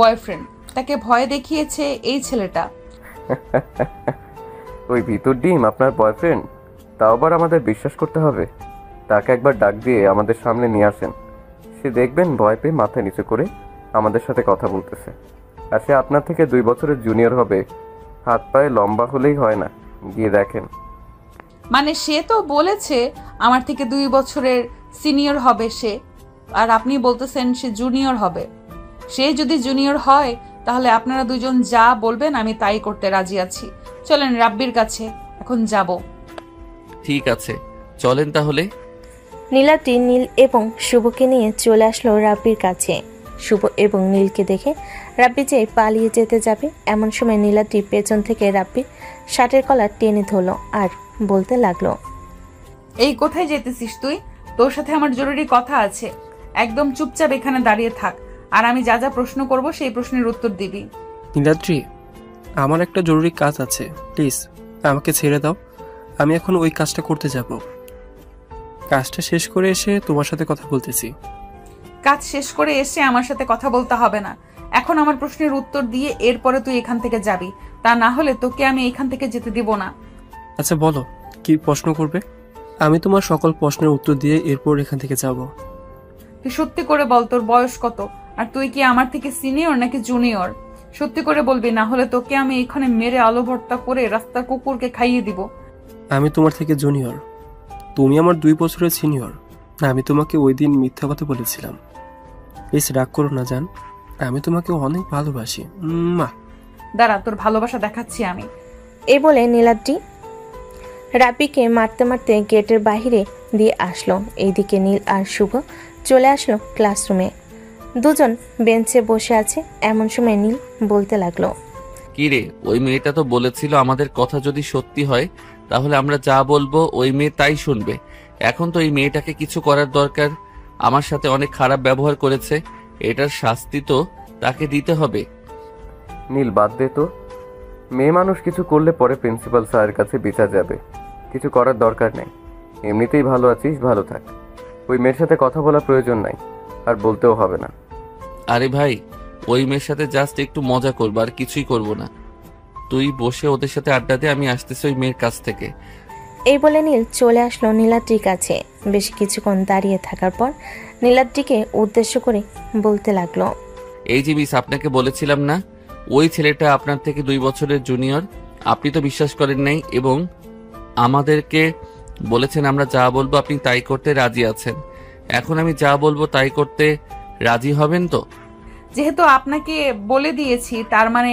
বয়ফ্রেন্ড, তাকে ভয় দেখিয়েছে এই ছেলেটা। ওই ভিতর ডিম আপনার বয়ফ্রেন্ড? তাও আবার আমাদের বিশ্বাস করতে হবে? তাকে একবার ডাক দিয়ে আমাদের সামনে নিয়ে আসেন। সে দেখবেন ভয় পেয়ে মাথা নিচু করে আমাদের সাথে কথা বলতেছে। আর সে আপনার থেকে 2 বছরের জুনিয়র হবে। হাত পায়ে লম্বা হলেই হয় না, গিয়ে দেখেন। মানে সে তো বলেছে আমার থেকে 2 বছরের সিনিয়র হবে সে, আর আপনি বলতেছেন সে জুনিয়র হবে। সে যদি জুনিয়র হয় তাহলে আপনারা দুজন যা বলবেন আমি তাই করতে রাজি আছি। চলেন রাব্বির কাছে, এখন যাব। ঠিক আছে, চলেন তাহলে। নীলাদ্রি নীল এবং শুভকে নিয়ে চলে আসলো রাব্বির কাছে। শুভ এবং নীলকে দেখে রাব্বি যে পালিয়ে যেতে যাবে, এমন সময় নীলাদ্রি পেছন থেকে রাব্বির শার্টের কলার টেনে ধরলো আর বলতে লাগলো, এই কোথায় যেতেছিস তুই? তোর সাথে আমার জরুরি কথা আছে। একদম চুপচাপ এখানে দাঁড়িয়ে থাক, আর আমি যা যা প্রশ্ন করব সেই প্রশ্নের উত্তর দিবি। নীলাদ্রি, আমার একটা জরুরি কাজ আছে, প্লিজ আমাকে ছেড়ে দাও। আমি এখন ওই কাজটা করতে যাব। কাজটা শেষ করে এসে তোমার সাথে কথা বলতেছি। কাজ শেষ করে এসে আমার সাথে কথা বলতে হবে না। এখন আমার প্রশ্নের উত্তর দিয়ে এরপরে তুই এখান থেকে যাবি, তা না হলে তোকে আমি এখান থেকে যেতে দিব না। আচ্ছা বলো, কি প্রশ্ন করবে? আমি তোমার সকল প্রশ্নের উত্তর দিয়ে এরপর এখান থেকে যাব। তুই সত্যি করে বল, তোর বয়স কত, আর তুই কি আমার থেকে সিনিয়র নাকি জুনিয়র? সত্যি করে বলবি, না হলে তোকে আমি এখানে মেরে আলু ভর্তা করে রাস্তার কুকুরকে খাইয়ে দিব। আমি তোমার থেকে জুনিয়র, তুমি আমার 2 বছরের সিনিয়র। আমি তোমাকে ওই দিন মিথ্যা কথা বলেছিলাম। প্লিজ রাগ করো না জান, আমি তোমাকে অনেক ভালোবাসি। দাঁড়া, তোর ভালোবাসা দেখাচ্ছি আমি। এই বলে নীলাদ্রি রাব্বিকে মারতে মারতে গেটের বাইরে দিয়ে আসলো। এইদিকে নীল আর শুভ চলে আসলো ক্লাসরুমে। দুজন বেঞ্চে বসে আছে। এমন সময় নীল বলতে লাগলো, কি রে, ওই মেয়েটা তো বলেছিল আমাদের কথা যদি সত্যি হয় তাহলে আমরা যা বলবো ওই মেয়ে তাই শুনবে। এখন তো এই মেয়েটাকে কিছু করার দরকার। আমার সাথে অনেক খারাপ ব্যবহার করেছে, এটার শাস্তি তো তাকে দিতে হবে। নীল, বাদ দে তো। মেয়ে মানুষ কিছু করলে পরে প্রিন্সিপাল স্যারের কাছে বিচার যাবে। কিছু করার দরকার নেই, এমনিতেই ভালো আছিস, ভালো থাক। ওই মেয়ের সাথে কথা বলার প্রয়োজন নাই, আর বলতেও হবে না। আরে ভাই, ওই মেয়ের সাথে জাস্ট একটু মজা করবো, আর কিছুই করব না। তুই বসে ওদের সাথে আড্ডা দে, আমি আসতেছি ওই মেয়ের কাছ থেকে। এই বলে নীল চলে আসলো নীলাদ্রির কাছে। বেশ কিছুক্ষণ দাঁড়িয়ে থাকার পর নীলাদ্রিকে উদ্দেশ্য করে বলতে লাগলো, এই যে মিস, আপনাকে বলেছিলাম না ওই ছেলেটা আপনার থেকে 2 বছরের জুনিয়র। আপনি তো বিশ্বাস করেন নাই এবং আমাদেরকে বলেছেন আমরা যা বলবো আপনি তাই করতে রাজি আছেন। এখন আমি যা বলবো তাই করতে রাজি হবেন তো? যেহেতু আপনাকে বলে দিয়েছি, তার মানে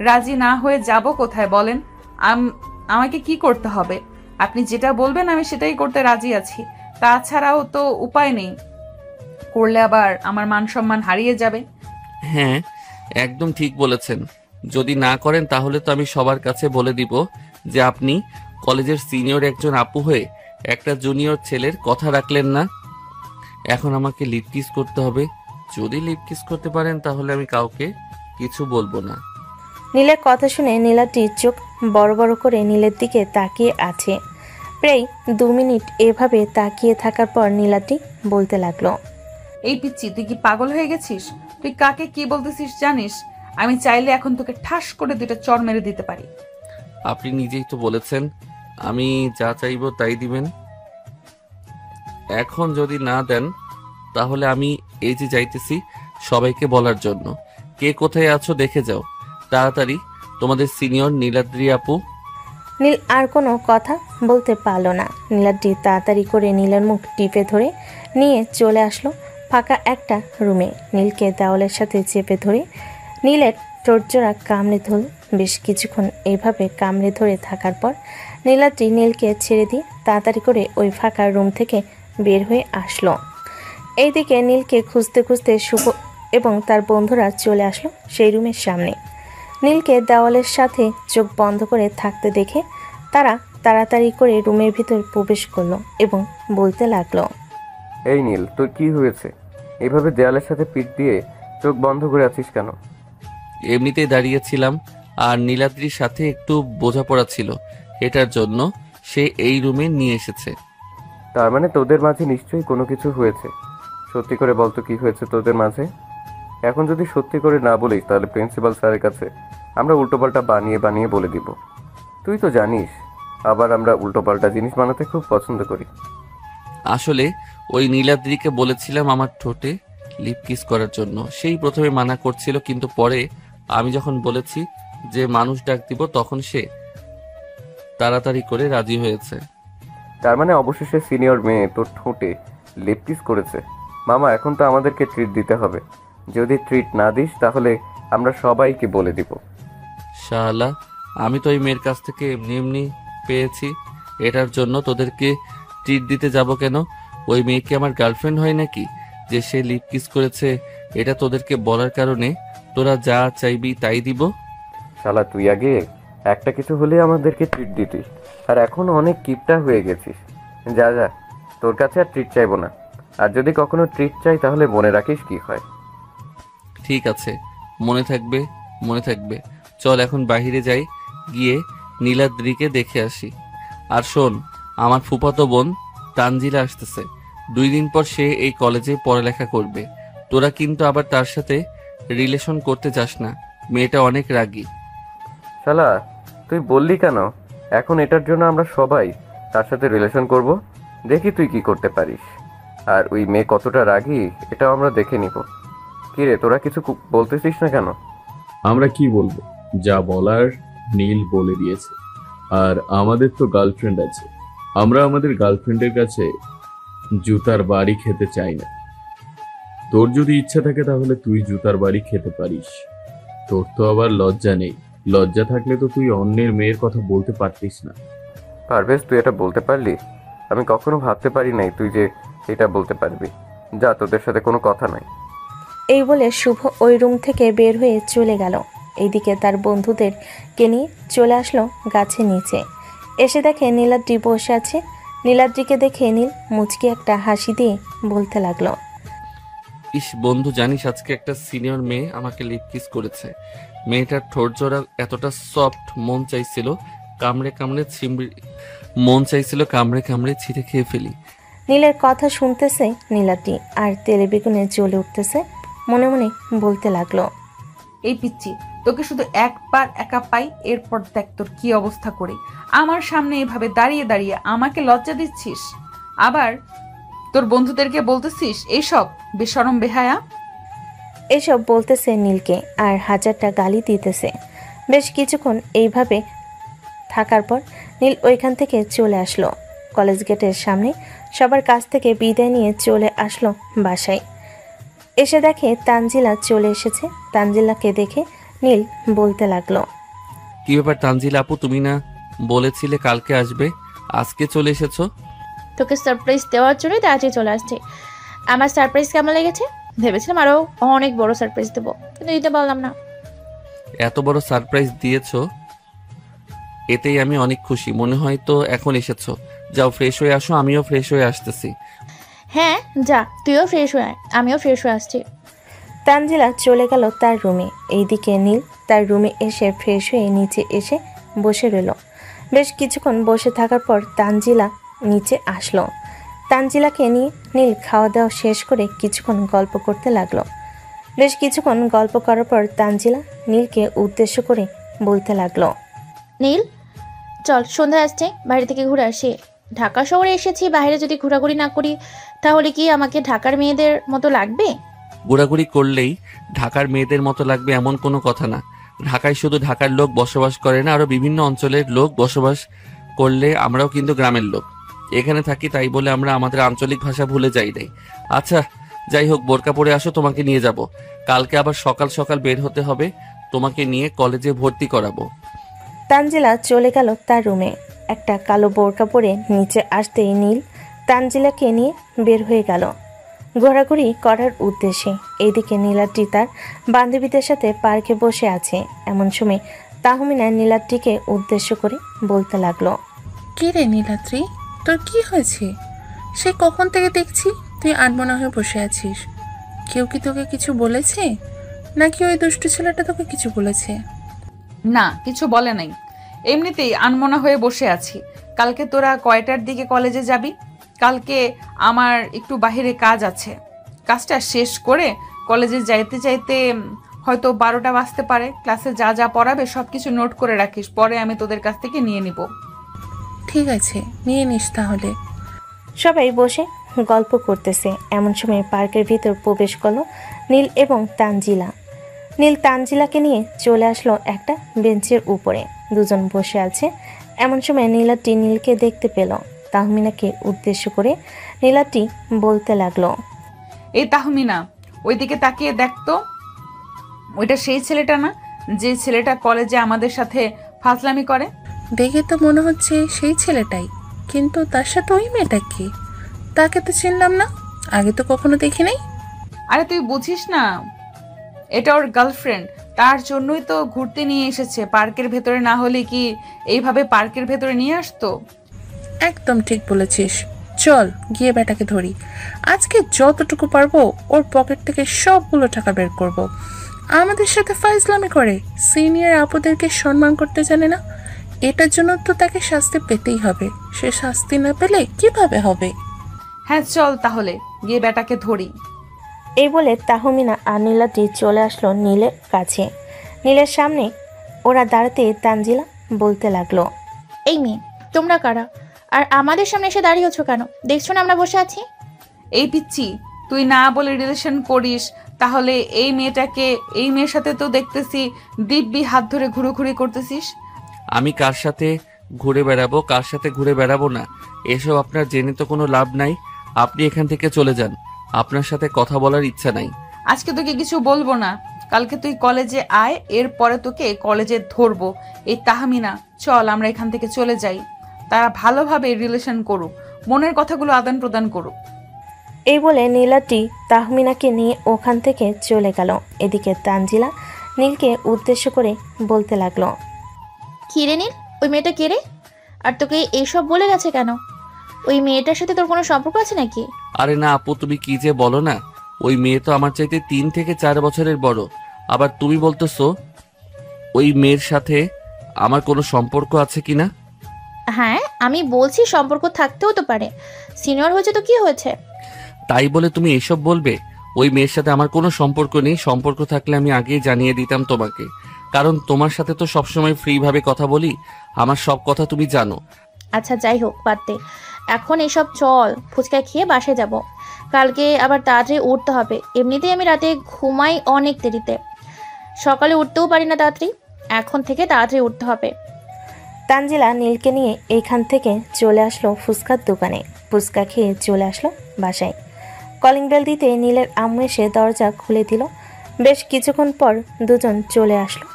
রাজি না হয়ে যাব কোথায় বলেন? আমাকে কি করতে হবে? আপনি যেটা বলবেন আমি সেটাই করতে রাজি আছি। তাছাড়াও তো উপায় নেই, করলে আবার আমার মান সম্মান হারিয়ে যাবে। হ্যাঁ, একদম ঠিক বলেছেন। যদি না করেন তাহলে তো আমি সবার কাছে বলে দিব যে আপনি কলেজের সিনিয়র একজন আপু হয়ে একটা জুনিয়র ছেলের কথা রাখলেন না। এখন আমাকে লিপ কিস করতে হবে। যদি লিপ কিস করতে পারেন তাহলে আমি কাউকে কিছু বলবো না। নীলের কথা শুনে নীলাদ্রির চোখ বড় বড় করে নীলের দিকে তাকিয়ে আছে। প্রায় 2 মিনিট এভাবে তাকিয়ে থাকার পর নীলাদ্রি বলতে লাগলো, এই পিচ্চি, তুই কি পাগল হয়ে গেছিস? তুই কাকে কি বলতেছিস জানিস? আমি চাইলে এখন তোকে ঠাস করে 2টা চড় মেরে দিতে পারি। আপনি নিজেই তো বলেছেন আমি যা চাইবো তাই দিবেন। এখন যদি না দেন তাহলে আমি এই যে যাইতেছি সবাইকে বলার জন্য। কে কোথায় আছো দেখে যাও তাড়াতাড়ি, তোমাদের সিনিয়র নীলাদ্রি আপু। নীল আর কোনো কথা বলতে পারল না। নীলাদ্রি তাড়াতাড়ি করে নীলের মুখ টিপে ধরে নিয়ে চলে আসলো ফাঁকা একটা রুমে। নীলকে দেওয়ালের সাথে চেপে ধরে নীলের ঠোঁটজোড়া কামড়ে ধরল। বেশ কিছুক্ষণ এইভাবে কামড়ে ধরে থাকার পর নীলাদ্রি নীলকে ছেড়ে দিয়ে তাড়াতাড়ি করে ওই ফাঁকা রুম থেকে বের হয়ে আসলো। এইদিকে নীলকে খুঁজতে খুঁজতে শুভ এবং তার বন্ধুরা চলে আসলো সেই রুমের সামনে। নীলকে দেওয়ালের সাথে চোখ বন্ধ করে থাকতে দেখে তারা তাড়াতাড়ি করে রুমের ভিতর প্রবেশ করলো এবং বলতে লাগলো, এই নীল, তোর কি হয়েছে? এইভাবে দেয়ালের সাথে পিঠ দিয়ে চোখ বন্ধ করে আছিস কেন? এমনিতেই দাঁড়িয়েছিলাম, আর নীলাদ্রির সাথে একটু বোঝাপড়া ছিল, এটার জন্য সে এই রুমে নিয়ে এসেছে। তার মানে তোদের মাঝে নিশ্চয়ই কোনো কিছু হয়েছে। সত্যি করে বলতো কি হয়েছে তোদের মাঝে? এখন যদি সত্যি করে না বলিস তাহলে প্রিন্সিপাল স্যারের কাছে আমরা উল্টোপাল্টা বানিয়ে বানিয়ে বলে দিব। তুই তো জানিস আবার আমরা উল্টোপাল্টা জিনিস বানাতে খুব পছন্দ করি। আসলে ওই নীলাদ্রিকে বলেছিলাম আমার ঠোঁটে লিপ কিস করার জন্য। সেই প্রথমে মানা করছিল, কিন্তু পরে আমি যখন বলেছি যে মানুষ ডাক দিব তখন সে তাড়াতাড়ি করে রাজি হয়েছে। তার মানে অবশেষে সিনিয়র মেয়ে তোর ঠোঁটে লিপ কিস করেছে। মামা, এখন তো আমাদেরকে ট্রিট দিতে হবে। যদি ট্রিট না দিস তাহলে আমরা সবাইকে বলে দিব। শালা, আমি তো ওই মেয়ের কাছ থেকে এমনি এমনি পেয়েছি, এটার জন্য তোদেরকে ট্রিট দিতে যাব কেন? ওই মেয়েকে আমার গার্লফ্রেন্ড হয় নাকি যে সে লিপ কিস করেছে? এটা তোদেরকে বলার কারণে তোরা যা চাইবি তাই দিব। শালা, তুই আগে একটা কিছু হলে আমাদেরকে ট্রিট দিতিস, আর এখন অনেক কিপটা হয়ে গেছিস। যা যা, তোর কাছে আর ট্রিট চাইবো না। আর যদি কখনো ট্রিট চাই তাহলে মনে রাখিস কি হয়। ঠিক আছে, মনে থাকবে, মনে থাকবে। চল এখন বাইরে যাই, গিয়ে নীলাদ্রিকে দেখে আসি। আর শোন, আমার ফুফাতো বোন তানজিলা আসতেছে, 2 দিন পর সে এই কলেজে পড়ালেখা করবে। তোরা কিন্তু আবার তার সাথে রিলেশন করতে চাস না, মেয়েটা অনেক রাগী। শালা, তুই বললি কেন? এখন এটার জন্য আমরা সবাই তার সাথে রিলেশন করব। দেখি তুই কি করতে পারিস। আর ওই মেয়ে কতটা রাগী এটাও আমরা দেখে নিব। কিরে, তোরা কিছু বলতেছিস না কেন? আমরা কি বলবো, যা বলার নীল বলে দিয়েছে। আর আমাদের তো গার্লফ্রেন্ড আছে, আমরা আমাদের গার্লফ্রেন্ডের কাছে জুতার বাড়ি খেতে চাই না। তোর যদি ইচ্ছা থাকে তাহলে তুই জুতার বাড়ি খেতে পারিস। তোর তো আবার লজ্জা নেই, লজ্জা থাকলে তো তুই অন্যের মেয়ের কথা বলতে পারতিস না। পারভেজ, তুই এটা বলতে পারলি? আমি কখনো ভাবতে পারি নাই তুই যে এটা বলতে পারবি। যা, তোদের সাথে কোনো কথা নাই। এই বলে শুভ ওই রুম থেকে বের হয়ে চলে গেল। এইদিকে তার বন্ধুদেরকে নিয়ে চলে আসলো গাছের নিচে। এসে দেখে নীলাদ্রি বসে আছে। নীলাদ্রিকে দেখে নীল মুচকি একটা হাসি দিয়ে বলতে লাগলো, ইস বন্ধু, জানিস আজকে একটা সিনিয়র মেয়ে আমাকে লিপ কিস করেছে। মেয়েটার ঠোঁট জোড়া এতটা সফট, মন চাইছিল কামড়ে কামড়ে ছিঁড়ে খেয়ে ফেলি। নীলের কথা শুনতেছে নীলাদ্রি আর তেলে বেগুনে জ্বলে উঠতেছে। মনে মনে বলতে লাগলো, এই পিচ্চি, তোকে শুধু একবার একা পাই, এরপর দেখ তোর কি অবস্থা করি। আমার সামনে এভাবে দাঁড়িয়ে দাঁড়িয়ে আমাকে লজ্জা দিচ্ছিস, আবার তোর বন্ধুদেরকে বলতেছিস এইসব বেশরম বেহায়া। এসব বলতেছে নীলকে আর হাজারটা গালি দিতেছে। বেশ কিছুক্ষণ এইভাবে থাকার পর নীল ওইখান থেকে চলে আসলো। কলেজ গেটের সামনে সবার কাছ থেকে বিদায় নিয়ে চলে আসলো বাসায়। এসে দেখে তানজিলা চলে এসেছে। তানজিলাকে দেখে নীল বলতে লাগলো, কি ব্যাপার তানজিলা আপু, তুমি না বলেছিলে কালকে আসবে, আজকে চলে এসেছো? তোকে সারপ্রাইজ দেওয়ার জন্যই তো আজকে চলে আসছে। আমার সারপ্রাইজ কেমন লেগেছে? ভেবেছিলাম আরও অনেক বড় সারপ্রাইজ দেবো, কিন্তু দিতে পারলাম না। এত বড় সারপ্রাইজ দিয়েছো, এতেই আমি অনেক খুশি। মনে হয় তো এখন এসেছো, যাও ফ্রেশ হয়ে আসো, আমিও ফ্রেশ হয়ে আসতেছি। হ্যাঁ যা, তুইও ফ্রেশ হয়ে আয়, আমিও ফ্রেশ হয়ে আসছি। তানজিলা চলে গেল তার রুমে। এইদিকে নীল তার রুমে এসে ফ্রেশ হয়ে নিচে এসে বসে রইল। বেশ কিছুক্ষণ বসে থাকার পর তানজিলা নিচে আসলো। তানজিলাকে নিয়ে নীল খাওয়া দাওয়া শেষ করে কিছুক্ষণ গল্প করতে লাগলো। বেশ কিছুক্ষণ গল্প করার পর তানজিলা নীলকে উদ্দেশ্য করে বলতে লাগলো, নীল চল, সন্ধ্যা আসছে, বাইরে থেকে ঘুরে আসি। ঢাকা শহরে এসেছি, বাইরে যদি ঘোরাঘুরি না করি তাহলে কি আমাকে ঢাকার মেয়েদের মতো লাগবে? ঘোরাঘুরি করলেই ঢাকার মেয়েদের মতো লাগবে এমন কোনো কথা না। ঢাকায় শুধু ঢাকার লোক বসবাস করে না, আরো বিভিন্ন অঞ্চলের লোক বসবাস করলে আমরাও কিন্তু গ্রামের লোক। এখানে থাকি তাই বলে আমরা আমাদের আঞ্চলিক ভাষা ভুলে যাই নাই। আচ্ছা যাই হোক, বোরকা পরে আসো, তোমাকে নিয়ে যাব। কালকে আবার সকাল সকাল বের হতে হবে, তোমাকে নিয়ে কলেজে ভর্তি করাবো। তানজিলা চলে গেল তার রুমে। একটা কালো বোরকা পরে নিচে আসতেই নীল তানজিলাকে নিয়ে বের হয়ে গেল ঘোরাঘুরি করার উদ্দেশ্যে। এইদিকে নীলাদ্রি তার বান্ধবীদের সাথে পার্কে বসে আছে। এমন সময় তাহমিনা নীলাদ্রিকে উদ্দেশ্য করে বলতে লাগলো, কে রে নীলাদ্রি, তোর কি হয়েছে? সে কখন থেকে দেখছি তুই আনমনা হয়ে বসে আছিস। কেউ কি তোকে কিছু বলেছে, নাকি ওই দুষ্টু ছেলেটা তোকে কিছু বলেছে? না, কিছু বলে নাই, এমনিতেই আনমনা হয়ে বসে আছি। কালকে তোরা কয়টার দিকে কলেজে যাবি? কালকে আমার একটু বাইরে কাজ আছে, কাজটা শেষ করে কলেজে যাইতে চাইতে হয়তো 12টা বাজতে পারে। ক্লাসে যা যা পড়াবে সব কিছু নোট করে রাখিস, পরে আমি তোদের কাছ থেকে নিয়ে নিব। ঠিক আছে, নিয়ে নিস তাহলে। সবাই বসে গল্প করতেছে। এমন সময় পার্কের ভিতর প্রবেশ করলো নীল এবং তানজিলা। নীল তানজিলাকে নিয়ে চলে আসলো একটা বেঞ্চের উপরে। দুজন বসে আছে। এমন সময় নীলাদ্রি নীলকে দেখতে পেল। তাহমিনাকে উদ্দেশ্য করে নীলাদ্রি বলতে লাগলো, এই তাহমিনা, ওইদিকে তাকিয়ে দেখতো, ওইটা সেই ছেলেটা না যে ছেলেটা কলেজে আমাদের সাথে ফাজলামি করে? দেখে তো মনে হচ্ছে সেই ছেলেটাই, কিন্তু তার সাথে ওই মেয়েটা কি? তাকে তো চিনলাম না, আগে তো কখনো দেখি নাই। আরে তুই বুঝিস না, এটা ওর গার্লফ্রেন্ড, তার জন্যই তো ঘুরতে নিয়ে এসেছে। পার্কের ভেতরে না হলে কি এইভাবে পার্কের ভেতরে নিয়ে আসতো? একদম ঠিক বলেছিস, চল গিয়ে বেটাকে ধরি। আজকে যতটুকু পারবো ওর পকেট থেকে সবগুলো টাকা বের করব। আমাদের সাথে ফাইজলামি করে, সিনিয়র আপুদেরকে সম্মান করতে জানে না। এটার জন্য তো তাকে শাস্তি পেতেই হবে। সে শাস্তি না পেলে কিভাবে হবে? হ্যাঁ চল তাহলে গিয়ে বেটাকে ধরি। এই বলে তাহমিনা আর নীলাদ্রি চলে আসলো নীলের কাছে। নীলের সামনে ওরা দাঁড়াতে তানজিলা বলতে লাগলো, এই মেয়ে, তোমরা কারা? আর আমাদের সামনে এসে দাঁড়িয়েছো কেন? দেখছো না আমরা বসে আছি? এই পিচ্ছি, তুই না বলে রিলেশন করিস, তাহলে এই মেয়ের সাথে তো দেখতেছি দিব্যি হাত ধরে ঘুরোঘুরি করতেছিস। আমি কার সাথে ঘুরে বেড়াবো, কার সাথে ঘুরে বেড়াবো না, এসব আপনার জেনে তো কোনো লাভ নাই। আপনি এখান থেকে চলে যান, আপনার সাথে কথা বলার ইচ্ছা নাই। আজকে তোকে কিছু বলবো না, কালকে তুই কলেজে আয়, এরপরে তোকে কলেজে ধরবো। এই তাহমিনা, চল আমরা এখান থেকে চলে যাই। তারা ভালোভাবে রিলেশন করুক, মনের কথাগুলো আদান প্রদান করুক। এই বলে নীলাদ্রি তাহমিনাকে নিয়ে ওখান থেকে চলে গেল। এদিকে তানজিলা নীলকে উদ্দেশ্য করে বলতে লাগলো, কি রে নীল, ওই মেয়েটা কে রে? আর তোকে এইসব বলে গেছে কেন? ওই মেয়েটার সাথে তোর কোনো সম্পর্ক আছে নাকি? আরে না আপু, তুমি কি যে বলো না, ওই মেয়ে তো আমার চাইতে 3 থেকে 4 বছরের বড়। আবার তুমি বলতেছো ওই মেয়ের সাথে আমার কোনো সম্পর্ক আছে কিনা? হ্যাঁ, আমি বলছি সম্পর্ক থাকতেও তো পারে। সিনিয়র হয়েছে তো কি হয়েছে? তাই বলে তুমি এসব বলবে? ওই মেয়ের সাথে আমার কোনো সম্পর্ক নেই। সম্পর্ক থাকলে আমি আগেই জানিয়ে দিতাম তোমাকে, কারণ তোমার সাথে তো সবসময় ফ্রিভাবে কথা বলি, আমার সব কথা তুমি জানো। আচ্ছা যাই হোক, বাদ দে এখন এসব। চল ফুচকা খেয়ে বাসায় যাব, কালকে আবার তাড়াতাড়ি উঠতে হবে। এমনিতেই আমি রাতে ঘুমাই অনেক দেরিতে, সকালে উঠতেও পারি না তাড়াতাড়ি। এখন থেকে তাড়াতাড়ি উঠতে হবে। তানজিলা নীলকে নিয়ে এইখান থেকে চলে আসলো ফুচকার দোকানে। ফুচকা খেয়ে চলে আসলো বাসায়। কলিং বেল দিতে নীলের আম্মু এসে দরজা খুলে দিল। বেশ কিছুক্ষণ পর দুজন চলে আসলো।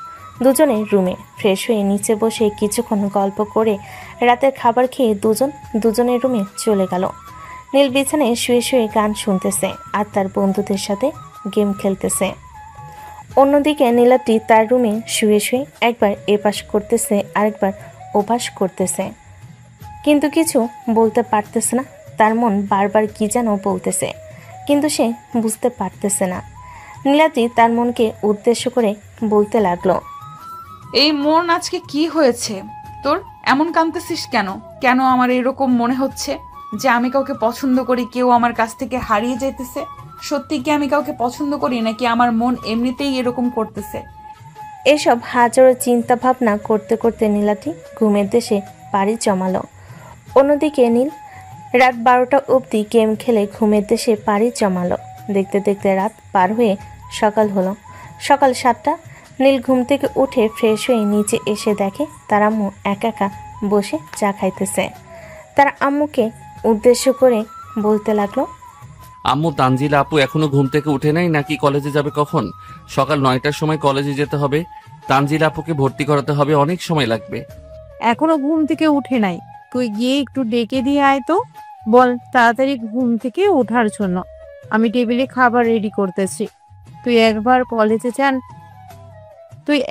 দুজনে রুমে ফ্রেশ হয়ে নিচে বসে কিছুক্ষণ গল্প করে রাতের খাবার খেয়ে দুজনের রুমে চলে গেল। নীল বিছানায় শুয়ে শুয়ে গান শুনতেছে আর তার বন্ধুদের সাথে গেম খেলতেছে। অন্যদিকে নীলাদ্রি তার রুমে শুয়ে শুয়ে একবার এপাশ করতেছে আরেকবার ওপাশ করতেছে, কিন্তু কিছু বলতে পারতেছে না। তার মন বারবার কি যেন বলতেছে, কিন্তু সে বুঝতে পারতেছে না। নীলাদ্রি তার মনকে উদ্দেশ্য করে বলতে লাগলো, এই মন আজকে কি হয়েছে তোর? এমন কাঁদতেছিস কেন? কেন আমার এরকম মনে হচ্ছে যে আমি কাউকে পছন্দ করি, কেউ আমার কাছ থেকে হারিয়ে যেতেছে? সত্যি কি আমি কাউকে পছন্দ করি, নাকি আমার মন এমনিতেই এরকম করতেছে? এসব হাজারো চিন্তা ভাবনা করতে করতে নীলাদ্রি ঘুমের দেশে পাড়ি জমালো। অন্যদিকে নীল রাত 12টা অবধি গেম খেলে ঘুমের দেশে পাড়ি জমালো। দেখতে দেখতে রাত পার হয়ে সকাল হলো। সকাল 7টা। নীল ঘুম থেকে উঠে ফ্রেশ হয়ে নিচে এসে দেখে তার আম্মু একা একা বসে চা খাইতেছে। তার আম্মুকে উদ্দেশ্য করে বলতে লাগলো, আম্মু, তানজিলা আপু এখনো ঘুম থেকে উঠে নাই নাকি? কলেজে যাবে কখন? সকাল 9টার সময় কলেজে যেতে হবে। তানজিলা আপুকে ভর্তি করাতে হবে, অনেক সময় লাগবে। এখনো ঘুম থেকে উঠে নাই, তুই গিয়ে একটু ডেকে দিয়ে আয় তো। বল তাড়াতাড়ি ঘুম থেকে ওঠার জন্য। আমি টেবিলে খাবার রেডি করতেছি। তুই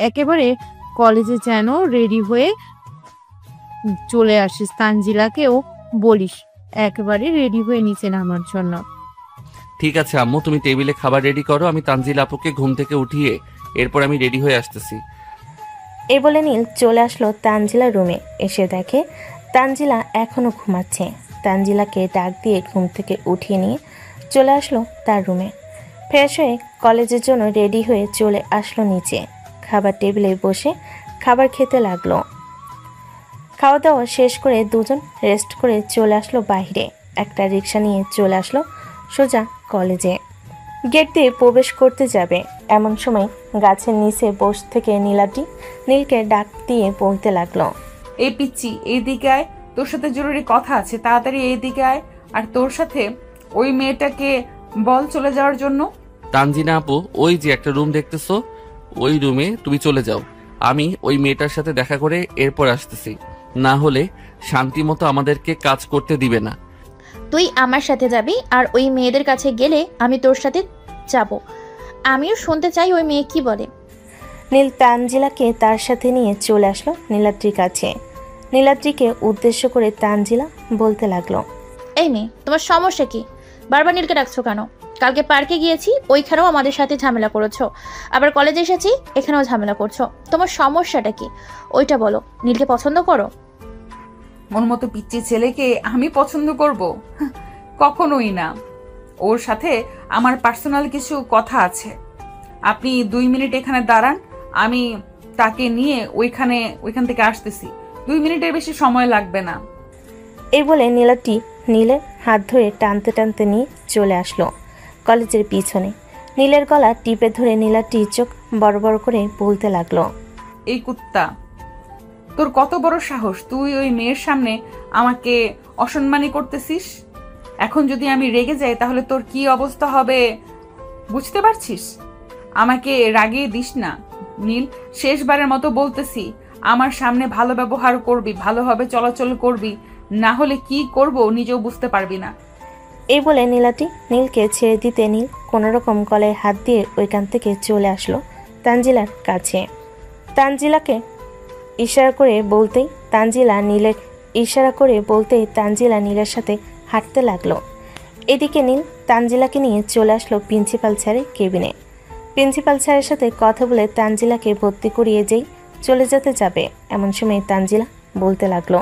একেবারে কলেজে যেন রেডি হয়ে চলে আসিস। তানজিলাকেও বলিস একেবারে রেডি হয়ে নিচে নামার জন্য। ঠিক আছে আম্মু, তুমি টেবিলে খাবার রেডি করো, আমি তানজিলা আপুকে ঘুম থেকে উঠিয়ে এরপর আমি রেডি হয়ে আসতেছি। এই বলে নীল চলে আসলো তানজিলার রুমে। এসে দেখে তানজিলা এখনো ঘুমাচ্ছে। তানজিলাকে ডাক দিয়ে ঘুম থেকে উঠিয়ে নিয়ে চলে আসলো তার রুমে। ফ্রেশ হয়ে কলেজের জন্য রেডি হয়ে চলে আসলো নিচে। খাবার টেবিলে বসে খাবার খেতে লাগলো। খাওয়া দাওয়া শেষ করে দুজন রেস্ট করে চলে আসলো বাইরে। একটা রিক্সা নিয়ে চলে আসলো সোজা কলেজে। গেট দিয়ে প্রবেশ করতে যাবে এমন সময় গাছের নিচে বসে থেকে নীলাদ্রি নীলকে ডাক দিয়ে বলতে লাগলো, এই পিচ্ছি, এই দিকে আয়, তোর সাথে জরুরি কথা আছে, তাড়াতাড়ি এই দিকে আয়। আর তোর সাথে ওই মেয়েটাকে বল চলে যাওয়ার জন্য। তানজিনা আপু, ওই যে একটা রুম দেখতেছো, ওই রুমে তুমি চলে যাও। আমি ওই মেয়েটার সাথে দেখা করে এরপর আসতেছি, না হলে শান্তি মতো আমাদেরকে কাজ করতে দিবে না। তুই আমার সাথে যাবি, আর ওই মেয়েদের কাছে গেলে আমি তোর সাথে যাব। আমিও শুনতে চাই ওই মেয়ে কি বলে। নীল তানজিলাকে তার সাথে নিয়ে চলে আসলো নীলাদ্রির কাছে। নীলাদ্রিকে উদ্দেশ্য করে তানজিলা বলতে লাগলো, এই মেয়ে, তোমার সমস্যা কি? বারবার নীলকে ডাকছো কেন? কালকে পার্কে গিয়েছি, ওইখানেও আমাদের সাথে ঝামেলা করেছো, আবার কলেজে এসেছি, এখানেও ঝামেলা করছো। তোমার সমস্যাটা কি ওইটা বলো। নীলকে পছন্দ করো? ওর মতো পিচ্চি ছেলেকে আমি পছন্দ করব? কখনোই না। ওর সাথে আমার পার্সোনাল কিছু কথা আছে। আপনি 2 মিনিট এখানে দাঁড়ান, আমি তাকে নিয়ে ওইখান থেকে আসতেছি। 2 মিনিটের বেশি সময় লাগবে না। এই বলে নীলাটি নীলের হাত ধরে টানতে টানতে নিয়ে চলে আসলো কলেজের পিছনে। নীলের গলা টিপে ধরে নীলাটি চোখ বড় বড় করে বলতে লাগলো, এই কুত্তা, তোর কত বড় সাহস! তুই ওই মেয়ের সামনে আমাকে অসম্মানী করতেছিস। এখন যদি আমি রেগে যাই তাহলে তোর কি অবস্থা হবে বুঝতে পারছিস? আমাকে রাগিয়ে দিস না নীল, শেষবারের মতো বলতেছি, আমার সামনে ভালো ব্যবহার করবি, ভালোভাবে চলাচল করবি, না হলে কি করব নিজেও বুঝতে পারবি না। এই বলে নীলাটি নীলকে ছেড়ে দিতে নীল কোনোরকম গলায় হাত দিয়ে ওইখান থেকে চলে আসলো তানজিলার কাছে। তানজিলাকে ইশারা করে বলতেই তানজিলা নীলের সাথে হাঁটতে লাগলো। এদিকে নীল তানজিলাকে নিয়ে চলে আসলো প্রিন্সিপাল স্যারের কেবিনে। প্রিন্সিপাল স্যারের সাথে কথা বলে তানজিলাকে ভর্তি করিয়ে যেই চলে যেতে যাবে, এমন সময় তানজিলা বলতে লাগলো,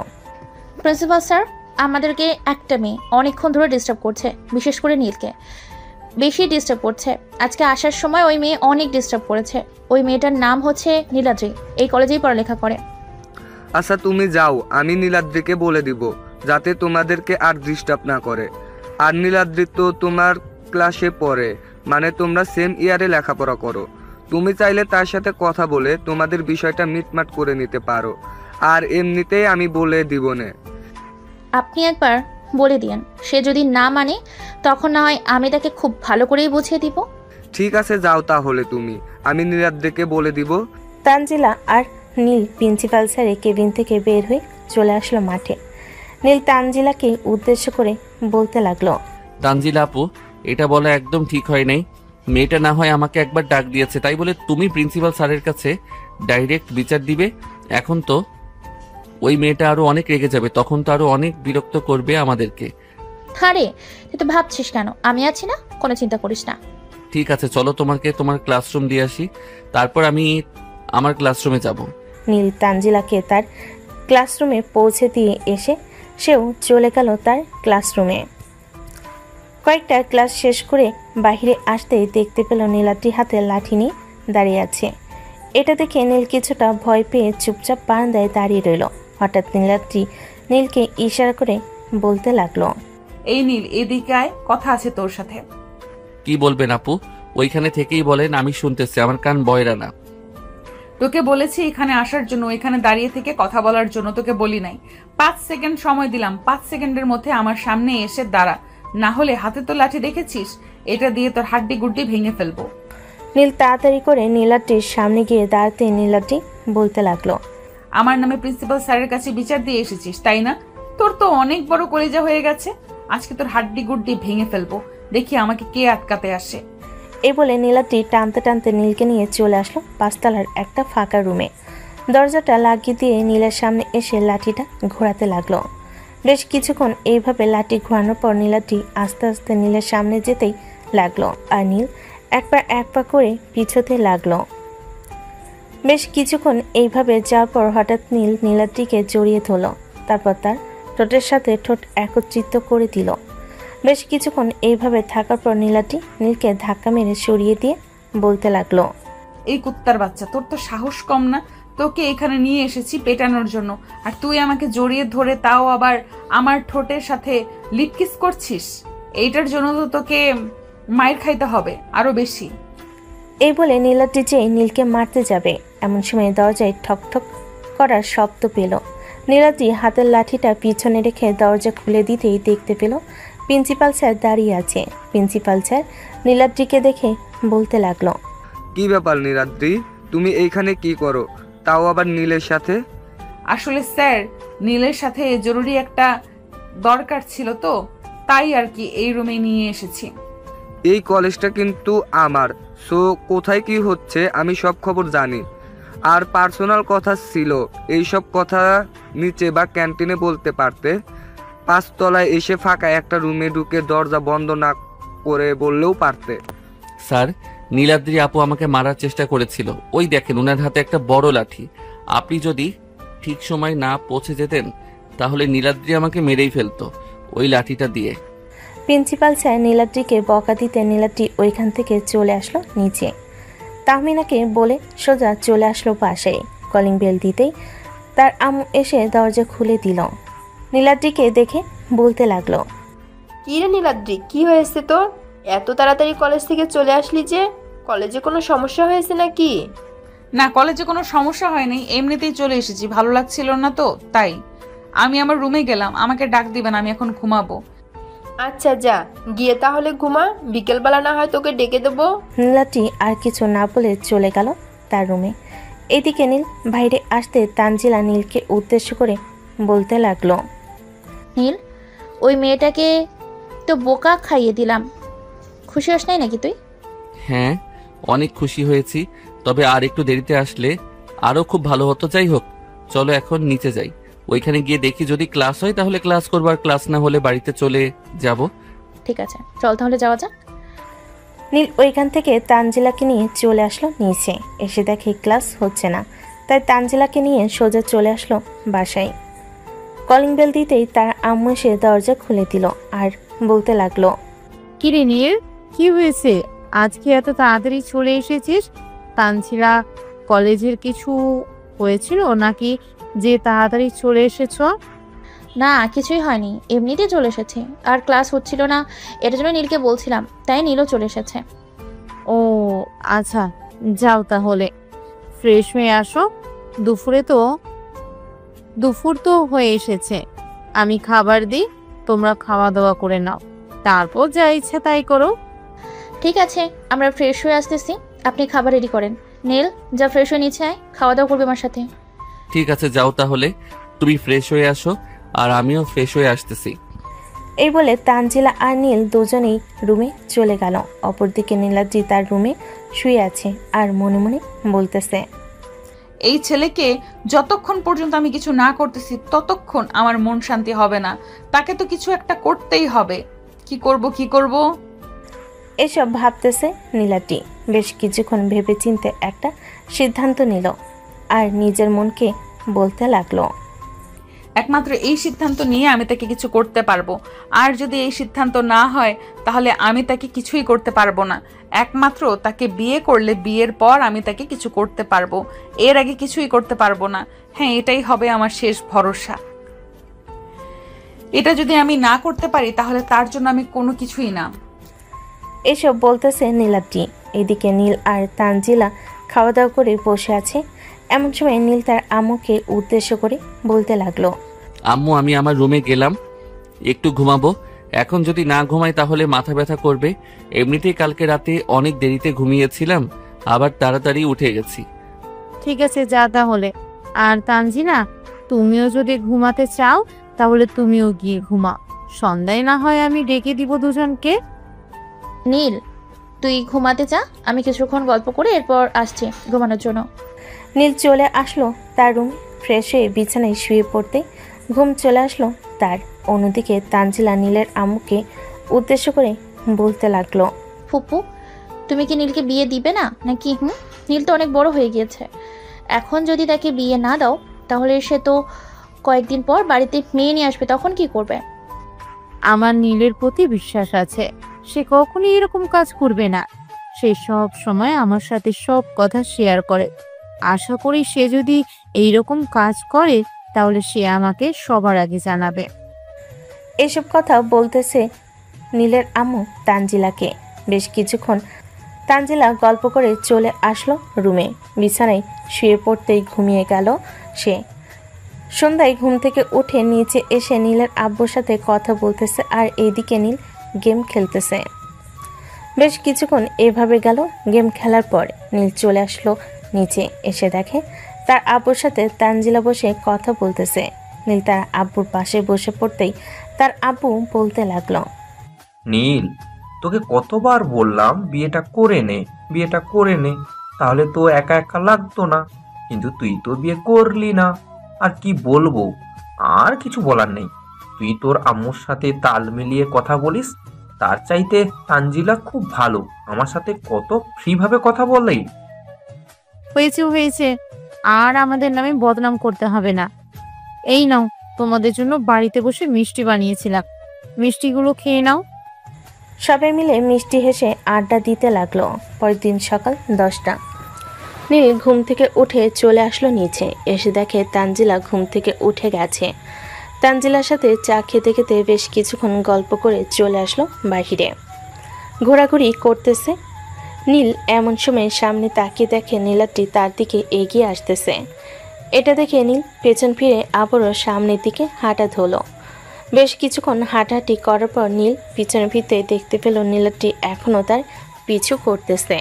প্রিন্সিপাল স্যার, আমাদেরকে একটা মেয়ে অনেকক্ষণ ধরে ডিস্টার্ব করছে, বিশেষ করে নীলকে বেশি ডিস্টার্ব করছে। আজকে আসার সময় ওই মেয়ে অনেক ডিস্টার্ব করেছে। ওই মেয়েটার নাম হচ্ছে নীলাদ্রি, এই কলেজেই পড়ালেখা করে। আচ্ছা তুমি যাও, আমি নীলাদ্রিকে বলে দিব যাতে তোমাদেরকে আর ডিস্টার্ব না করে। আর নীলাদ্রি তো তোমার ক্লাসে পড়ে, মানে তোমরা সেম ইয়ারে লেখাপড়া করো। তুমি চাইলে তার সাথে কথা বলে তোমাদের বিষয়টা মিটমাট করে নিতে পারো। আর এমনিতেই আমি বলে দিব না। আপনি একবার বলে দিন, সে যদি না মানে তখন না হয় আমি তাকে খুব ভালো করেই বুঝিয়ে দিব। ঠিক আছে, যাও তাহলে তুমি, আমি নীলাদ্রিকে বলে দিব। তানজিলা আর নীল প্রিন্সিপাল স্যারের কেবিন থেকে বের হয়ে চলে আসলো মাঠে। নীল তানজিলাকে উদ্দেশ্য করে বলতে লাগলো, তানজিলা আপু, এটা বলা একদম ঠিক হয় নাই। মেয়েটা না হয় আমাকে একবার ডাক দিয়েছে, তাই বলে তুমি প্রিন্সিপাল স্যারের কাছে ডাইরেক্ট বিচার দিবে? এখন তো ওই মেয়েটা আরো অনেক রেগে যাবে, তখন তো আরো অনেক বিরক্ত করবে আমাদেরকে। আরে তুই তো ভাবছিস কেন, আমি আছি না, কোনো চিন্তা করিস না। ঠিক আছে, চলো তোমাকে তোমার ক্লাসরুম দিয়ে আসি, তারপর আমি আমার ক্লাসরুমে যাব। নীল তানজিলাকে তার ক্লাসরুমে পৌঁছে দিয়ে এসে সেও চলে গেল তার ক্লাসরুমে। কয়েকটা ক্লাস শেষ করে বাহিরে আসতেই দেখতে পেল নীলাদ্রি হাতে লাঠি নিয়ে দাঁড়িয়ে আছে। এটা দেখে নীল কিছুটা ভয় পেয়ে চুপচাপ বারান্দায় দাঁড়িয়ে রইল। হঠাৎ নীলাদ্রি নীলকে ইশারা করে বলতে লাগলো, এই নীল, এদিকে আয়, কথা আছে তোর সাথে। কি বলবেন আপু? ওইখানে থেকেই বলেন, আমি শুনতেছি, আমার কান বয়রা না। তোকে বলেছি এখানে আসার জন্য, এখানে দাঁড়িয়ে থেকে কথা বলার জন্য, তোকে বলি নাই। 5 সেকেন্ড সময় দিলাম, 5 সেকেন্ডের মধ্যে আমার সামনে এসে দাঁড়া, না হলে হাতে তো লাঠি দেখেছিস, এটা দিয়ে তোর হাড্ডি গুড্ডি ভেঙে ফেলবো। নীল তাড়াতাড়ি করে নীলাদ্রির সামনে গিয়ে দাঁড়াতে নীলাদ্রি বলতে লাগলো, আমার নামে প্রিন্সিপাল স্যারের কাছে বিচার দিয়ে এসেছিস তাই না? তোর তো অনেক বড় কলিজা হয়ে গেছে, আজকে তোর হাড্ডি গুড্ডি ভেঙে ফেলবো, দেখি আমাকে কে আটকাতে আসে। এই বলে নীলাদ্রি টানতে টানতে নীলকে নিয়ে চলে আসলো 5 তলার একটা ফাঁকা রুমে। দরজাটা লাগিয়ে দিয়ে নীলের সামনে এসে লাঠিটা ঘোরাতে লাগলো। বেশ কিছুক্ষণ এইভাবে লাঠি ঘোরানোর পর নীলাদ্রি আস্তে আস্তে নীলের সামনে যেতেই লাগলো, আর নীল এক পা করে পিছোতে লাগলো। বেশ কিছুক্ষণ এইভাবে যাওয়ার পর হঠাৎ নীল নীলাদ্রিকে জড়িয়ে ধরল, তারপর তার ঠোঁটের সাথে ঠোঁট একত্রিত করে দিল। বেশ কিছুক্ষণ এইভাবে থাকার পর নীলাদ্রি নীলকে ধাক্কা মেরে সরিয়ে দিয়ে বলতে লাগলো, এই কুত্তার বাচ্চা, তোর তো সাহস কম না? তোকে এখানে নিয়ে এসেছি পেটানোর জন্য, আর তুই আমাকে জড়িয়ে ধরে তাও আবার আমার ঠোঁটের সাথে লিপকিস করছিস। এইটার জন্য তো তোকে মায়ের খাইতে হবে আরো বেশি। এই বলে নীলাদ্রি যে নীলকে মারতে যাবে, এমন সময় দরজায় ঠক ঠক করার শব্দ পেল। নীলাদ্রি হাতের লাঠিটা পিছনে রেখে দরজা খুলে দিতেই দেখতে পেল প্রিন্সিপাল স্যার দাঁড়িয়ে আছে। প্রিন্সিপাল স্যার নীলাদ্রিকে দেখে বলতে লাগলো, কি ব্যাপার নীলাদ্রি, তুমি এইখানে কি করো, তাও আবার নীলের সাথে? আসলে স্যার, নীলের সাথে জরুরি একটা দরকার ছিল তো, তাই আর কি এই রুমে নিয়ে এসেছি। এই কলেজটা কিন্তু আমার, সো কোথায় কি হচ্ছে আমি সব খবর জানি। আর পার্সোনাল কথা ছিল, এই সব কথা নিচে বা ক্যান্টিনে বলতে পারতে। 5 তলায় এসে ফাঁকা একটা রুমে ঢুকে দরজা বন্ধ না করে বললেও পারতে। স্যার, নীলাদ্রি আপু আমাকে মারার চেষ্টা করেছিল। ওই দেখেন ওনার হাতে একটা বড় লাঠি। আপনি যদি ঠিক সময় না পৌঁছে যেতেন তাহলে নীলাদ্রি আমাকে মেরেই ফেলতো ওই লাঠিটা দিয়ে। প্রিন্সিপাল স্যার নীলাদ্রিকে বকা দিতে নীলাদ্রি ওইখান থেকে চলে আসলো নিচে। তাহমিনাকে বলে সোজা চলে আসলো পাশে। কলিং বেল দিতেই তার আম্মু এসে দরজা খুলে দিল। নীলাদ্রিকে দেখে বলতে লাগলো, কি রে নীলাদ্রি, কি হয়েছে তোর? এত তাড়াতাড়ি কলেজ থেকে চলে আসলি যে? কলেজে কোনো সমস্যা হয়েছে নাকি? না, কলেজে কোনো সমস্যা হয়নি, এমনিতেই চলে এসেছি, ভালো লাগছিল না তো তাই। আমি আমার রুমে গেলাম, আমাকে ডাক দিবেন, আমি এখন ঘুমাবো। আচ্ছা যা, গিয়ে তাহলে ঘুমা, বিকেলবেলা না হয় তোকে ডেকে দেবো। নীলাদ্রি আর কিছু না বলে চলে গেল তার রুমে। এদিকে নীল বাইরে আসতে তানজিলা নীলকে উদ্দেশ্য করে বলতে লাগলো, নীল, ওই মেয়েটাকে তো বোকা খাইয়ে দিলাম, খুশি হস নাই নাকি তুই? হ্যাঁ, অনেক খুশি হয়েছি, তবে আর একটু দেরিতে আসলে আরো খুব ভালো হতো। যাই হোক, চলো এখন নিচে যাই, ওইখানে গিয়ে দেখি যদি ক্লাস হয় তাহলে ক্লাস করবো, আর ক্লাস না হলে বাড়িতে চলে যাব। ঠিক আছে, চল তাহলে যাওয়া যাক। নীল ওইখান থেকে তানজিলাকে নিয়ে চলে আসলো নিচে। এসে দেখে ক্লাস হচ্ছে না, তাই তানজিলাকে নিয়ে সোজা চলে আসলো বাসায়। কলিং বেল দিতেই তার আম্মু এসে দরজা খুলে দিল আর বলতে লাগলো, কিরে নীল, কি হয়েছে? আজকে এত তাড়াতাড়ি চলে এসেছিস? তানজিলা কলেজের কিছু হয়েছিল নাকি যে তাড়াতাড়ি চলে এসেছ? না, কিছুই হয়নি, এমনিতে চলে এসেছে। আর ক্লাস হচ্ছিল না, এটার জন্য নীলকে বলছিলাম, তাই নীলও চলে এসেছে। ও আচ্ছা, যাও তাহলে ফ্রেশ হয়ে আসো। দুপুর তো হয়ে এসেছে, আমি খাবার দিই, তোমরা খাওয়া দাওয়া করে নাও, তারপর যা ইচ্ছা তাই করো। ঠিক আছে, আমরা ফ্রেশ হয়ে আসতেছি, আপনি খাবার রেডি করেন। নীল, যা ফ্রেশ হয়ে নিচে আয়, খাওয়া দাওয়া করবে আমার সাথে। ঠিক আছে, যাও তাহলে, তুমি ফ্রেশ হয়ে আসো আর আমিও ফ্রেশ হয়ে আসতেছি। এই বলে তানজিলা আর নীল দুজনেই রুমে চলে গেল। অপরদিকে নীলাদ্রি তার রুমে শুয়ে আছে আর মনে মনে বলতেছে, এই ছেলেকে যতক্ষণ পর্যন্ত আমি কিছু না করতেছি ততক্ষণ আমার মন শান্তি হবে না। তাকে তো কিছু একটা করতেই হবে। কি করব? এসব ভাবতেছে নীলাদ্রি। বেশ কিছুক্ষণ ভেবে চিন্তে একটা সিদ্ধান্ত নিল আর নিজের মনকে বলতে লাগলো, একমাত্র এই সিদ্ধান্ত নিয়ে আমি তাকে কিছু করতে পারবো। আর যদি এই সিদ্ধান্ত না হয় তাহলে আমি তাকে কিছুই করতে পারবো না। একমাত্র তাকে বিয়ে করলে বিয়ের পর আমি তাকে কিছু করতে পারবো, এর আগে কিছুই করতে পারবো না। হ্যাঁ, এটাই হবে আমার শেষ ভরসা। এটা যদি আমি না করতে পারি তাহলে তার জন্য আমি কোনো কিছুই না। এসব বলতেছে নীলাদ্রি। এদিকে নীল আর তানজিলা খাওয়া দাওয়া করে বসে আছে। এমন সময় নীল তার আম্মুকে উদ্দেশ্য করে বলতে লাগলো, আম্মু, আমি আমার রুমে গেলাম, একটু ঘুমাবো। এখন যদি না ঘুমাই তাহলে মাথা ব্যথা করবে। এমনিতেই কালকে রাতে অনেক দেরিতে ঘুমিয়েছিলাম, আবার তাড়াতাড়ি উঠে গেছি। ঠিক আছে, যা তাহলে। আর তানজিনা, তুমিও যদি ঘুমাতে চাও তাহলে তুমিও গিয়ে ঘুমাও, সন্ধ্যায় না হয় আমি ডেকে দিব দুজনকে। নীল, তুই ঘুমাতে যা, আমি কিছুক্ষণ গল্প করে এরপর আসছি ঘুমানোর জন্য। নীল চলে আসলো তার রুমে। ফ্রেশ হয়ে বিছানায় শুয়ে পড়তে ঘুম চলে আসলো তার। অন্যদিকে তানজিলা নীলের আম্মুকে উদ্দেশ্য করে বলতে লাগলো, ফুপু, তুমি কি নীলকে বিয়ে দিবে না নাকি? নীল তো অনেক বড় হয়ে গিয়েছে, এখন যদি তাকে বিয়ে না দাও তাহলে সে তো কয়েকদিন পর বাড়িতে মেয়ে নিয়ে আসবে, তখন কি করবে? আমার নীলের প্রতি বিশ্বাস আছে, সে কখনই এরকম কাজ করবে না। সে সব সময় আমার সাথে সব কথা শেয়ার করে। আশা করি সে যদি এইরকম কাজ করে তাহলে সে আমাকে সবার আগে জানাবে। এসব কথা বলতেছে নীলের আম্মু তানজিলাকে। বেশ কিছুক্ষণ তানজিলা গল্প করে চলে আসলো রুমে। বিছানায় শুয়ে পড়তেই ঘুমিয়ে গেল সে। সন্ধ্যায় ঘুম থেকে উঠে নিচে এসে নীলের আব্বুর সাথে কথা বলতেছে আর এইদিকে নীল গেম খেলতেছে। বেশ কিছুক্ষণ এভাবে গেল। গেম খেলার পর নীল চলে আসলো নিচে। এসে দেখে তার আব্বুর সাথে তানজিলা বসে কথা বলতেছে। নীল তার আব্বুর পাশে বসে পড়তেই তার আব্বু বলতে লাগলো, নীল, তোকে কতবার বললাম বিয়েটা করে নে, তাহলে তো একা একা লাগতো না, কিন্তু তুই তো বিয়ে করলি না। আর কি বলবো, আর কিছু বলার নেই। তুই তোর আম্মুর সাথে তাল মিলিয়ে কথা বলিস। তার চাইতে তানজিলা খুব ভালো, আমার সাথে কত ফ্রিভাবে কথা বলেই। হয়েছে হয়েছে, আর আমাদের নামে বদনাম করতে হবে না। এই নাও, তোমাদের জন্য বাড়িতে বসে মিষ্টি বানিয়েছিলাম, মিষ্টিগুলো খেয়ে নাও। সবাই মিলে মিষ্টি হেসে আড্ডা দিতে লাগলো। পরের দিন সকাল 10টা। নীল ঘুম থেকে উঠে চলে আসলো নিচে। এসে দেখে তানজিলা ঘুম থেকে উঠে গেছে। তানজিলার সাথে চা খেতে খেতে বেশ কিছুক্ষণ গল্প করে চলে আসলো বাহিরে। ঘোরাঘুরি করতেছে। নীল এমন সময় সামনে তাকিয়ে দেখে নীলাদ্রি তার দিকে এগিয়ে আসতেছে। এটা দেখে নীল পেছন ফিরে আবারও সামনের দিকে হাঁটা ধরলো। বেশ কিছুক্ষণ হাঁটাহাঁটি করার পর নীল পিছনে ফিরতে দেখতে পেল নীলাদ্রি এখনও তার পিছু করতেছে।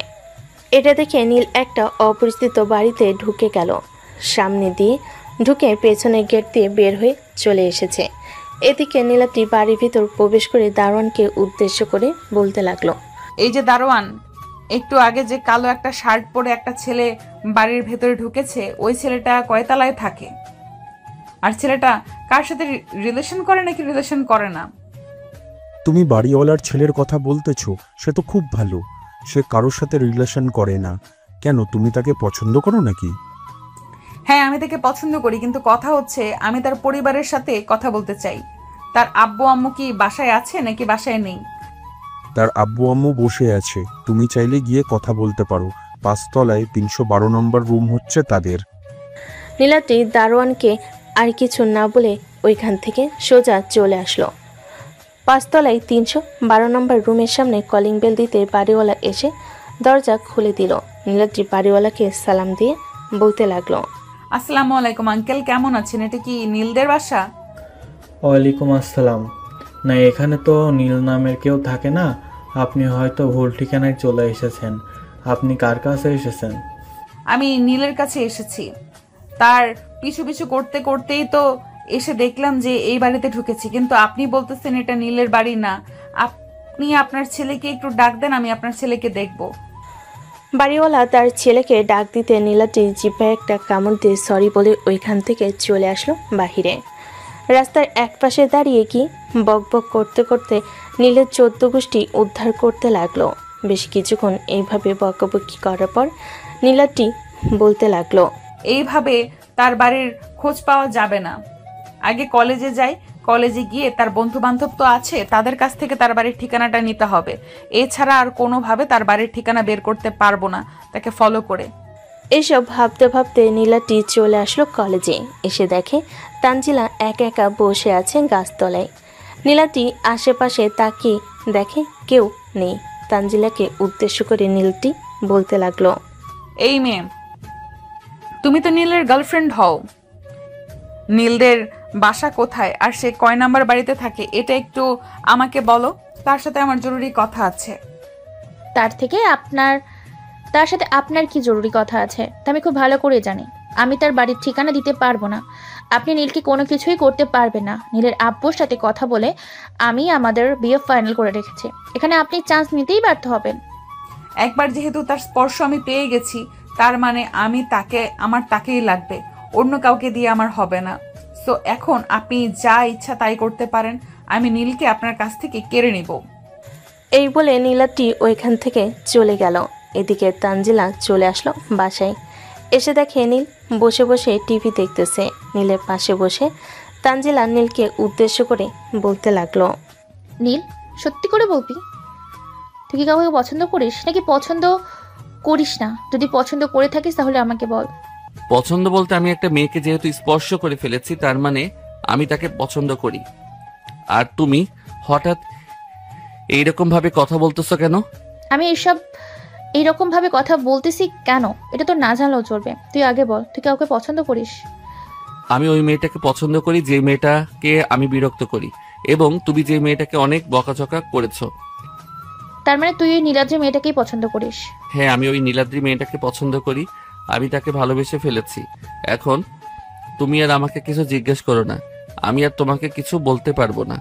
এটা দেখে নীল একটা অপরিচিত বাড়িতে ঢুকে গেল। সামনে দিয়ে ঢুকে পেছনের গেট দিয়ে বের হয়ে চলে এসেছে। এদিকে নীলাদ্রি বাড়ির ভিতর প্রবেশ করে দারোয়ানকে উদ্দেশ্য করে বলতে লাগলো, এই যে দারোয়ান, একটু আগে যে কালো একটা শার্ট পরে একটা ছেলে বাড়ির ভেতরে ঢুকেছে, ওই ছেলেটা কয়তলায় থাকে? আর ছেলেটা কার সাথে রিলেশন করে নাকি রিলেশন করে না? তুমি বাড়িওয়ালার ছেলের কথা বলতেছো? সে তো খুব ভালো, সে কারোর সাথে রিলেশন করে না। কেন, তুমি তাকে পছন্দ করো নাকি? হ্যাঁ, আমি তাকে পছন্দ করি, কিন্তু কথা হচ্ছে আমি তার পরিবারের সাথে কথা বলতে চাই। তার আব্বু আম্মু কি বাসায় আছে নাকি বাসায় নেই? তার আব্বু আম্মু বসে আছে, তুমি চাইলে গিয়ে কথা বলতে পারো। 5 তলায় 312 নম্বর রুম হচ্ছে তাদের। নীলাদ্রি দারোয়ানকে আর কিছু না বলে ওইখান থেকে সোজা চলে আসলো। 5 তলায় 312 নম্বর রুমের সামনে কলিং বেল দিতে বাড়িওয়ালা এসে দরজা খুলে দিল। নীলাদ্রি বাড়িওয়ালাকে সালাম দিয়ে বলতে লাগলো, আসসালামু আলাইকুম আঙ্কেল, কেমন আছেন? এটা কি নীলদের বাসা? ওয়ালাইকুম আসসালাম। না, এখানে তো নীল নামের কেউ থাকে না, আপনি হয়তো ভুল ঠিকানায় চলে এসেছেন। আপনি কার কাছে এসেছেন? আমি নীলের কাছে এসেছি। তার পিছু পিছু করতে করতেই তো এসে দেখলাম যে এই বাড়িতে ঢুকেছি, কিন্তু আপনি বলতেছেন এটা নীলের বাড়ি না। আপনি আপনার ছেলেকে একটু ডাক দেন, আমি আপনার ছেলেকে দেখব। বাড়িওয়ালা তার ছেলেকে ডাক দিতে নীলাদ্রি জিভে একটা কামড় দিয়ে সরি বলে ওইখান থেকে চলে আসলো বাহিরে। রাস্তার একপাশে দাঁড়িয়ে কি বকবক করতে করতে নীলের 14 গোষ্ঠী উদ্ধার করতে লাগলো। বেশ কিছুক্ষণ এইভাবে বকবকি করার পর নীলাদ্রি বলতে লাগলো, এইভাবে তার বাড়ির খোঁজ পাওয়া যাবে না। আগে কলেজে যাই, কলেজে গিয়ে তার বন্ধু বান্ধব তো আছে, তাদের কাছ থেকে তার বাড়ির ঠিকানাটা নিতে হবে। এছাড়া আর কোনোভাবে তার বাড়ির ঠিকানা বের করতে পারবো না তাকে ফলো করে। এসব ভাবতে ভাবতে নীলাদ্রি চলে আসলো কলেজে। এসে দেখে তানজিলা একা একা বসে আছে গাছতলায়। নীলাদ্রি আশেপাশে তাকিয়ে দেখে কেউ নেই। তানজিলাকে উদ্দেশ্য করে নীলটি বলতে লাগলো, এই মেয়ে, তুমি তো নীলের গার্লফ্রেন্ড হও। নীলদের বাসা কোথায় আর সে কয় নাম্বার বাড়িতে থাকে এটা একটু আমাকে বলো, তার সাথে আমার জরুরি কথা আছে। তার সাথে আপনার কি জরুরি কথা আছে তা আমি খুব ভালো করে জানি। আমি তার বাড়ির ঠিকানা দিতে পারবো না। আপনি নীলকে কোনো কিছুই করতে পারবেন না। নীলের আব্বুর সাথে কথা বলে আমি আমাদের বিয়ে ফাইনাল করে রেখেছি। এখানে আপনি চান্স নিতেই ব্যর্থ হবেন। একবার যেহেতু তার স্পর্শ আমি পেয়ে গেছি, তার মানে আমার তাকেই লাগবে, অন্য কাউকে দিয়ে আমার হবে না। সো এখন আপনি যা ইচ্ছা তাই করতে পারেন, আমি নীলকে আপনার কাছ থেকে কেড়ে নিব। এই বলে নীলাদ্রি ওইখান থেকে চলে গেল। এদিকে তানজিলা চলে আসলো বাসায়। এসে দেখে নীল বসে বসে টিভি দেখতেছে। নীলের পাশে বসে তানজিলা নীলকে উদ্দেশ্য করে বলতে লাগলো, নীল, সত্যি করে বলবি, তুই কি কাউকে পছন্দ করিস নাকি পছন্দ করিস না? যদি পছন্দ করে থাকিস তাহলে আমাকে বল। পছন্দ বলতে আমি একটা মেয়েকে যেহেতু স্পর্শ করে ফেলেছি, তার মানে আমি তাকে পছন্দ করি। আর তুমি হঠাৎ এইরকম ভাবে কথা বলতেছো কেন? আমি এইরকম ভাবে কথা বলতেছি কেন এটা তো না জানলেও চলবে। তুই আগে বল, তুই কাউকে পছন্দ করিস? আমি ওই মেয়েটাকে পছন্দ করি যে মেয়েটাকে আমি বিরক্ত করি, এবং তুমি যে মেয়েটাকে অনেক বকাঝকা করেছো। তার মানে তুই ওই নীলাদ্রি মেয়েটাকেই পছন্দ করিস? হ্যাঁ, আমি ওই নীলাদ্রি মেয়েটাকে পছন্দ করি। আমি তাকে ভালোবেসে ফেলেছি। এখন তুমি আর আমাকে কিছু জিজ্ঞেস করো না, আমি আর তোমাকে কিছু বলতে পারবো না।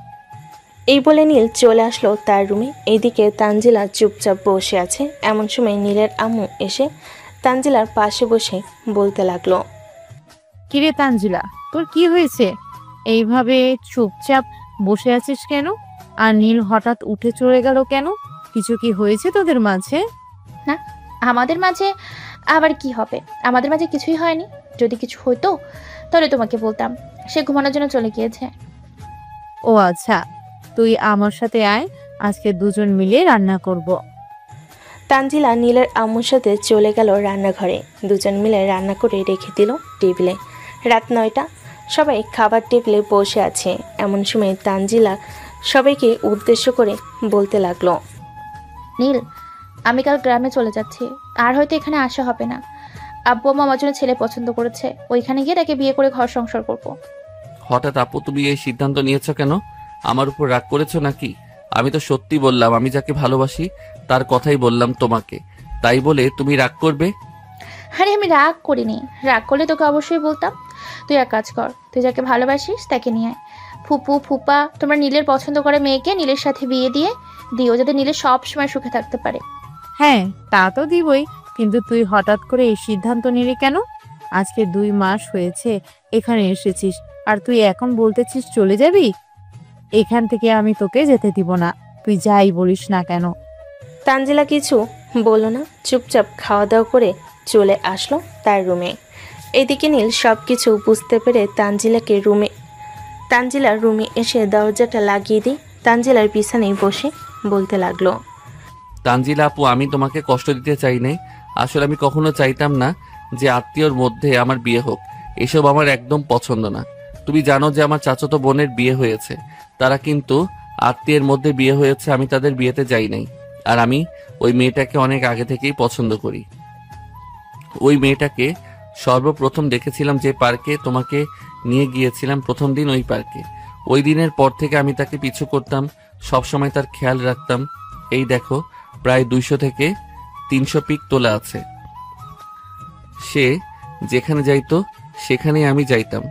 এই বলে নীল চলে আসলো তার রুমে। এইদিকে তানজিলা চুপচাপ বসে আছে। এমন সময় নীলের আম্মু এসে তানজিলার পাশে বসে বলতে লাগলো, কিরে তানজিলা, তোর কি হয়েছে? এইভাবে চুপচাপ বসে আছিস কেন? আর নীল হঠাৎ উঠে চলে গেল কেন? কিছু কি হয়েছে তোদের মাঝে? না, আমাদের মাঝে আবার কি হবে? আমাদের মাঝে কিছুই হয়নি। যদি কিছু হতো তাহলে তোমাকে বলতাম। সে ঘুমানোর জন্য চলে গিয়েছে। ও আচ্ছা, তুই আমার সাথে আয়, আজকে দুজন মিলে রান্না করব। তানজিলা নীলের আম্মুর সাথে চলে গেল রান্নাঘরে। দুজন মিলে রান্না করে রেখে দিল টেবিলে। রাত 9টা, সবাই খাবার টেবিলে বসে আছে। এমন সময় তানজিলা সবাইকে উদ্দেশ্য করে বলতে লাগলো, নীল, আমি কাল গ্রামে চলে যাচ্ছি, আর হয়তো এখানে আসা হবে না। আব্বু আম্মু আমার জন্য ছেলে পছন্দ করেছে, ওইখানে গিয়ে তাকে বিয়ে করে ঘর সংসার করব। হঠাৎ আপু তুমি এই সিদ্ধান্ত নিয়েছো কেন? আমার উপর রাগ করেছো নাকি? আমি তো সত্যি বললাম, আমি যাকে ভালোবাসি তার কথাই বললাম তোমাকে, তাই বলে তুমি রাগ করবে? আরে আমি রাগ করিনি। রাগ করলে তোকে অবশ্যই বলতাম। তুই এক কাজ কর, তুই যাকে ভালোবাসিস তাকে নিয়ে আয়। ফুপু ফুপা তোমরা নীলের পছন্দ করে মেয়েকে নীলের সাথে বিয়ে দিও, যাতে নীলের সব সময় সুখে থাকতে পারে। হ্যাঁ, তা তো দিবই, কিন্তু তুই হঠাৎ করে এই সিদ্ধান্ত নিলি কেন? আজকে 2 মাস হয়েছে এখানে এসেছিস, আর তুই এখন বলতেছিস চলে যাবি? এখান থেকে আমি তোকে যেতে দিব না, তুই যাই বলিস না কেন। তানজিলা কিছু বলল না, চুপচাপ খাওয়া দাওয়া করে চলে আসলো তার রুমে। এদিকে নীল সব কিছু বুঝতে পেরে তানজিলার রুমে এসে দরজাটা লাগিয়ে দিয়ে তানজিলার বিছানায় বসে বলতে লাগলো, তানজিলা আপু, আমি তোমাকে কষ্ট দিতে চাই নাই। আসলে আমি কখনো চাইতাম না যে আত্মীয়র মধ্যে আমার বিয়ে হোক। এসব আমার একদম পছন্দ না। তুমি জানো যে আমার চাচাতো বোনের বিয়ে হয়েছে, তারা কিন্তু আত্মীয়ের মধ্যে বিয়ে হয়েছে, আমি তাদের বিয়েতে যাই নাই। আর আমি ওই মেয়েটাকে অনেক আগে থেকেই পছন্দ করি। ওই মেয়েটাকে সর্বপ্রথম দেখেছিলাম যে পার্কে তোমাকে নিয়ে গিয়েছিলাম, প্রথম দিন ওই পার্কে। ওই দিনের পর থেকে আমি তাকে পিছু করতাম, সবসময় তার খেয়াল রাখতাম। এই দেখো, প্রায় 200 থেকে 300 পিক তোলা আছে। সে যেখানে যাইতো সেখানেই আমি যাইতাম।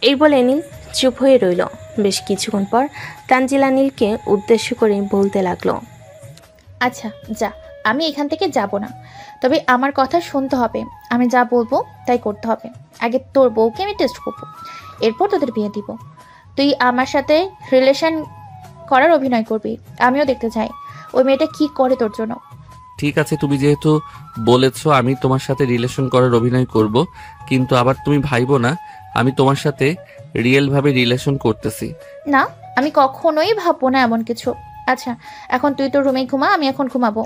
এই বলে নীল চুপ হয়ে রইল। বেশ কিছুক্ষণ পর তানজিলা নীলকে উদ্দেশ্য করে বলতে লাগলো, আচ্ছা যা, আমি এখান থেকে যাব না, তবে আমার কথা শুনতে হবে। আমি যা বলবো তাই করতে হবে। আগে তোর বউকে আমি টেস্ট করবো, এরপর তোদের বিয়ে দিব। তুই আমার সাথে রিলেশন করার অভিনয় করবি, আমিও দেখতে চাই ওই মেয়েটা কি করে তোর জন্য। ঠিক আছে, তুমি যেহেতু বলেছো আমি তোমার সাথে রিলেশন করার অভিনয় করব, কিন্তু আবার তুমি ভাইবো না আমি তোমার সাথে রিয়েল ভাবে রিলেশন করতেছি। না, আমি কখনোই ভাববো না এমন কিছু। আচ্ছা, এখন তুই তোর রুমে ঘুমা, আমি এখন ঘুমাবো।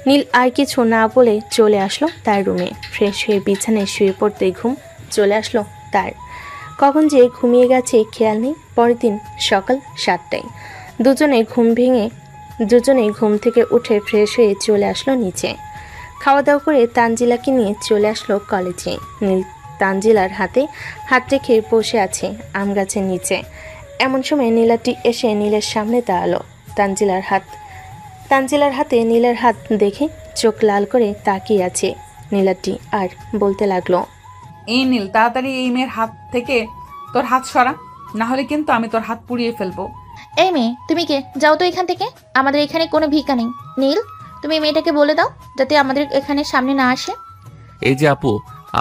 নীল আর কিছু না বলে চলে আসলো তার রুমে। ফ্রেশ হয়ে বিছানায় শুয়ে পড়তেই ঘুম চলে আসলো তার। কখন যে ঘুমিয়ে গেছে খেয়াল নেই। পরের দিন সকাল 7টায় দুজনে ঘুম থেকে উঠে ফ্রেশ হয়ে চলে আসলো নিচে। খাওয়া দাওয়া করে তানজিলাকে নিয়ে চলে আসলো কলেজে। নীল তানজিলার হাতে হাত রেখে বসে আছে আম গাছের নিচে। এমন সময় নীলাটি এসে নীলের সামনে দাঁড়ালো। তানজিলার হাতে নীলের হাত দেখে চোখ লাল করে তাকিয়ে আছে নীলাটি, আর বলতে লাগলো, এই নীল, তাড়াতাড়ি এই মেয়ের হাত থেকে তোর হাত সরা, না হলে কিন্তু আমি তোর হাত পুড়িয়ে ফেলবো। এই মেয়ে, তুমি কে? যাও তো এখান থেকে, আমাদের এখানে কোনো ভিক্ষা নেই। নীল, তুমি মেয়েটাকে বলে দাও যাতে আমাদের এখানে সামনে না আসে। এই যে আপু,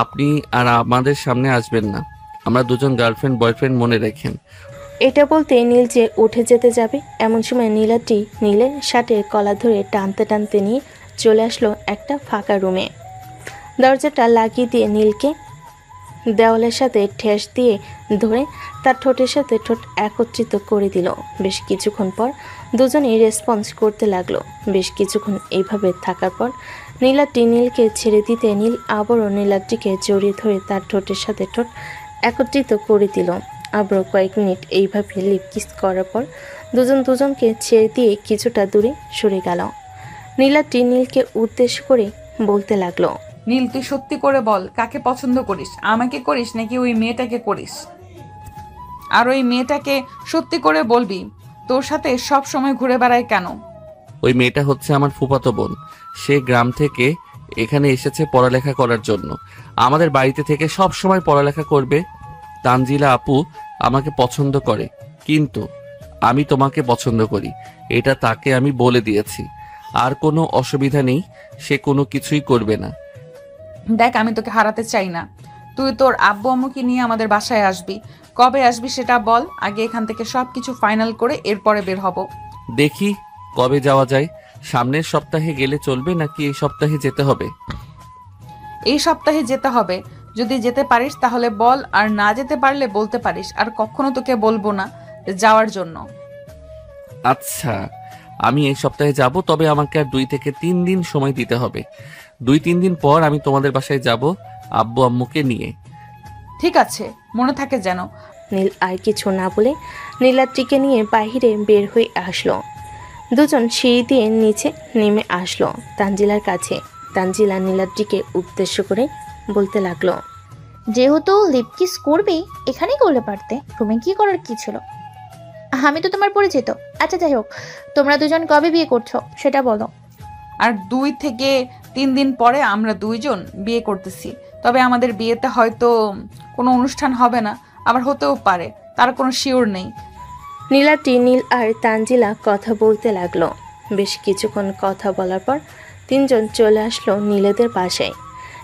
আপনি আর আমাদের সামনে আসবেন না, আমরা দুজন গার্লফ্রেন্ড বয়ফ্রেন্ড, মনে রাখেন। এটা বলতে নীল যে উঠে যেতে যাবে, এমন সময় নীলাটি নীলের শার্টের কলা ধরে টানতে টানতে নিয়ে চলে আসলো একটা ফাঁকা রুমে। দরজাটা লাগিয়ে দিয়ে নীলকে দেওয়ালের সাথে ঠেস দিয়ে ধরে তার ঠোঁটের সাথে ঠোঁট একত্রিত করে দিল। বেশ কিছুক্ষণ পর দুজনেই রেসপন্স করতে লাগলো। বেশ কিছুক্ষণ এইভাবে থাকার পর নীলাটি নীলকে ছেড়ে দিতে নীল আবারও নীলাটিকে জড়িয়ে ধরে তার ঠোঁটের সাথে ঠোঁট একত্রিত করে দিল। আবারও কয়েক মিনিট এইভাবে লিপ কিস করার পর দুজনকে ছেড়ে দিয়ে কিছুটা দূরে সরে গেল। নীলাটি নীলকে উদ্দেশ্য করে বলতে লাগলো, নীল, তুই সত্যি করে বল, কাকে পছন্দ করিস? আমাকে করিস নাকি ওই মেয়েটাকে করিস? আর ওই মেয়েটাকে সত্যি করে বলবি, তোর সাথে সব সময় ঘুরে বেড়ায় কেন? ওই মেয়েটা হচ্ছে আমার ফুফাতো বোন। সে গ্রাম থেকে এখানে এসেছে পড়ালেখা করার জন্য। আমাদের বাড়িতে থেকে সব সময় পড়ালেখা করবে। তানজিলা আপু আমাকে পছন্দ করে, কিন্তু আমি তোমাকে পছন্দ করি, এটা তাকে আমি বলে দিয়েছি। আর কোনো অসুবিধা নেই, সে কোনো কিছুই করবে না। দেখ, আমি তোকে হারাতে চাই না। তুই তোর আব্বু আম্মুকে নিয়ে আমাদের বাসায় আসবি, কবে আসবি সেটা বল, আগে এখান থেকে সবকিছু ফাইনাল করে এরপরে বের হব। দেখি কবে যাওয়া যায়। সামনের সপ্তাহে গেলে চলবে নাকি এই সপ্তাহে যেতে হবে? এই সপ্তাহে যেতে হবে। যদি যেতে পারিস তাহলে বল, আর না যেতে পারলে বলতে পারিস, আর কখনো তোকে বলবো না যাওয়ার জন্য। আচ্ছা, আমি এই সপ্তাহে যাব, তবে আমাকে আর 2 থেকে 3 দিন সময় দিতে হবে। 2-3 দিন পর আমি তোমাদের বাসায় যাব আব্বু আম্মুকে নিয়ে। ঠিক আছে, মনে থাকে যেন। নীল আর কিছু না বলে নীলাদ্রিকে নিয়ে বাইরে বের হয়ে আসলো। দুজন সিঁড়ি দিয়ে নিচে নেমে আসলো তানজিলার কাছে। তানজিলা নীলাদ্রিকে উদ্দেশ্য করে বলতে লাগলো, যেহেতু লিপ কিস করবি এখানেই করলে পারতে, রুমে কি করার কি ছিল? আমি তো তোমার পরিচিত। আচ্ছা যাই হোক, তোমরা দুজন কবে বিয়ে করছো সেটা বলো। আর 2 থেকে 3 দিন পরে আমরা 2 জন বিয়ে করতেছি। তবে আমাদের বিয়েতে হয়তো কোনো অনুষ্ঠান হবে না, আবার হতেও পারে, তার কোনো শিওর নেই। নীলাদ্রি, নীল আর তানজিলা কথা বলতে লাগলো। বেশ কিছুক্ষণ কথা বলার পর 3 জন চলে আসলো নীলেদের বাসায়।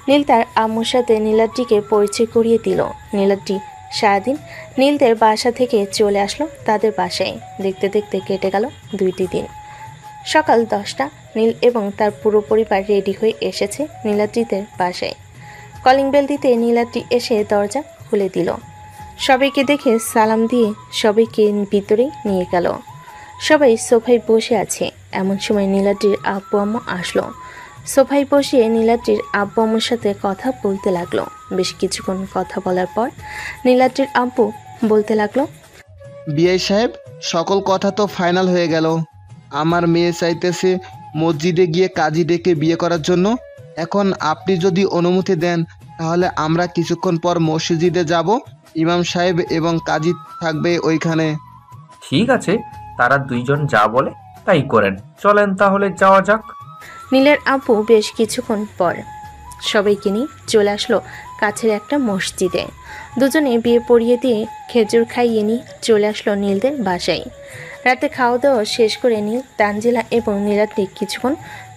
নীল তার আম্মুর সাথে নীলাদ্রিকে পরিচয় করিয়ে দিল। নীলাদ্রি সারাদিন নীলদের বাসা থেকে চলে আসলো তাদের বাসায়। দেখতে দেখতে কেটে গেল 2টি দিন। সকাল 10টা, নীল এবং তার পুরো পরিবার রেডি হয়ে এসেছে নীলাদ্রিদের বাসায়। কলিং বেল দিতে নীলাদ্রি এসে দরজা খুলে দিল। সবাইকে দেখে সালাম দিয়ে সবাইকে ভিতরে নিয়ে গেল। সবাই সোফায় বসে আছে। এমন সময় নীলাদ্রির আব্বু আম্মু আসলো। সোফায় বসিয়ে নীলাদ্রির আব্বু আম্মুর সাথে কথা বলতে লাগলো। বেশ কিছুক্ষণ কথা বলার পর নীলাদ্রির আব্বু বলতে লাগলো, বিআই সাহেব, সকল কথা তো ফাইনাল হয়ে গেল। আমার মেয়ে চাইতেছে মসজিদে গিয়ে কাজী ডেকে বিয়ে করার জন্য। এখন আপনি যদি অনুমতি দেন তাহলে আমরা কিছুক্ষণ পর মসজিদে যাব। ইমাম সাহেব এবং কাজী থাকবে ওইখানে। ঠিক আছে, তারা 2 জন যা বলে তাই করেন। চলেন তাহলে যাওয়া যাক। নীলের আব্বু বেশ কিছুক্ষণ পর সবাইকে নিয়ে চলে আসলো কাছের একটা মসজিদে। দুজনে বিয়ে পড়িয়ে দিয়ে খেজুর খাইয়ে নিয়ে চলে আসলো নীলদের বাসায়। রাতে খাওয়া দাওয়া শেষ করে নীল, তানজিলা এবং নীলাদ্রি কিছুক্ষণ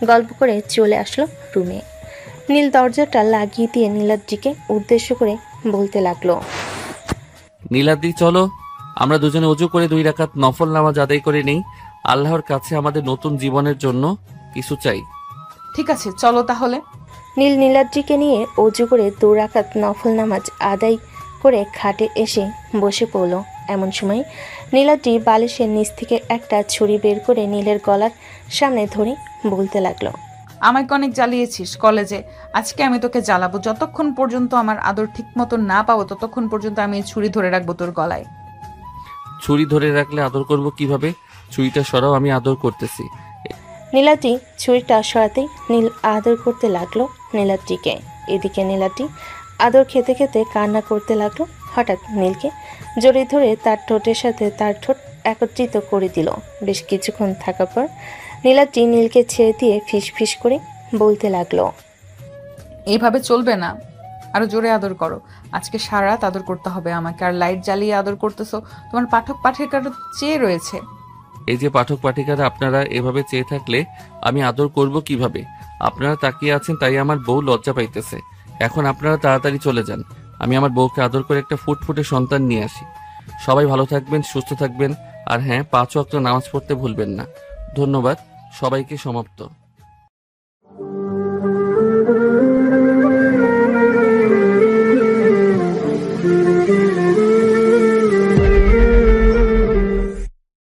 গল্প করে চলে আসলো রুমে। নীল দরজাটা লাগিয়ে দিয়ে নীলাদ্রিকে উদ্দেশ্য করে বলতে লাগলো, নীলাদ্রি চলো, আমরা দুজনে ওযু করে 2 রাকাত নফল নামাজ আদায় করে নেই। আল্লাহর কাছে আমাদের নতুন জীবনের জন্য কিছু চাই। ঠিক আছে, চলো তাহলে। নীল নীলাদ্রিকে নিয়ে ওযু করে 2 রাকাত নফল নামাজ আদায় করে খাটে এসে বসে পড়ল। এমন সময় নীলাদ্রি বালিশের নিচ থেকে একটা ছুরি বের করে নীলের গলার সামনে ধরে বলতে লাগলো, আমাকে অনেক জ্বালিয়েছিস কলেজে, আজকে আমি তোকে জ্বালাবো। যতক্ষণ পর্যন্ত আমার আদর ঠিক মতো না পাবো ততক্ষণ পর্যন্ত আমি এই ছুরি ধরে রাখবো তোর গলায়। ছুরি ধরে রাখলে আদর করব কিভাবে? ছুরিটা সরাও, আমি আদর করতেছি। নীলাদ্রি ছুরিটা সরাতেই নীল আদর করতে লাগলো নীলাদ্রিকে। এদিকে নীলাদ্রি আদর খেতে খেতে কান্না করতে লাগলো। হঠাৎ নীলকে জড়িয়ে ধরে তার ঠোঁটের সাথে তার ঠোঁট একত্রিত করে দিল। বেশ কিছুক্ষণ থাকার পর নীলাদ্রি নীলকে ছেড়ে দিয়ে ফিস ফিস করে বলতে লাগলো, এইভাবে চলবে না, আরো জোরে আদর করো। আজকে সারা রাত আদর করতে হবে আমাকে। আর লাইট জ্বালিয়ে আদর করতেছো, তোমার পাঠক পাঠিকার চেয়ে রয়েছে। এই যে পাঠক পাঠিকারা, আপনারা এভাবে চেয়ে থাকলে আমি আদর করব কিভাবে? আপনারা তাকিয়ে আছেন তাই আমার বউ লজ্জা পাইতেছে। এখন আপনারা তাড়াতাড়ি চলে যান, আমি আমার বউকে আদর করে একটা ফুটফুটে সন্তান নিয়ে আসি। সবাই ভালো থাকবেন, সুস্থ থাকবেন, আর হ্যাঁ, 5 ওয়াক্ত নামাজ পড়তে ভুলবেন না। ধন্যবাদ সবাইকে। সমাপ্ত।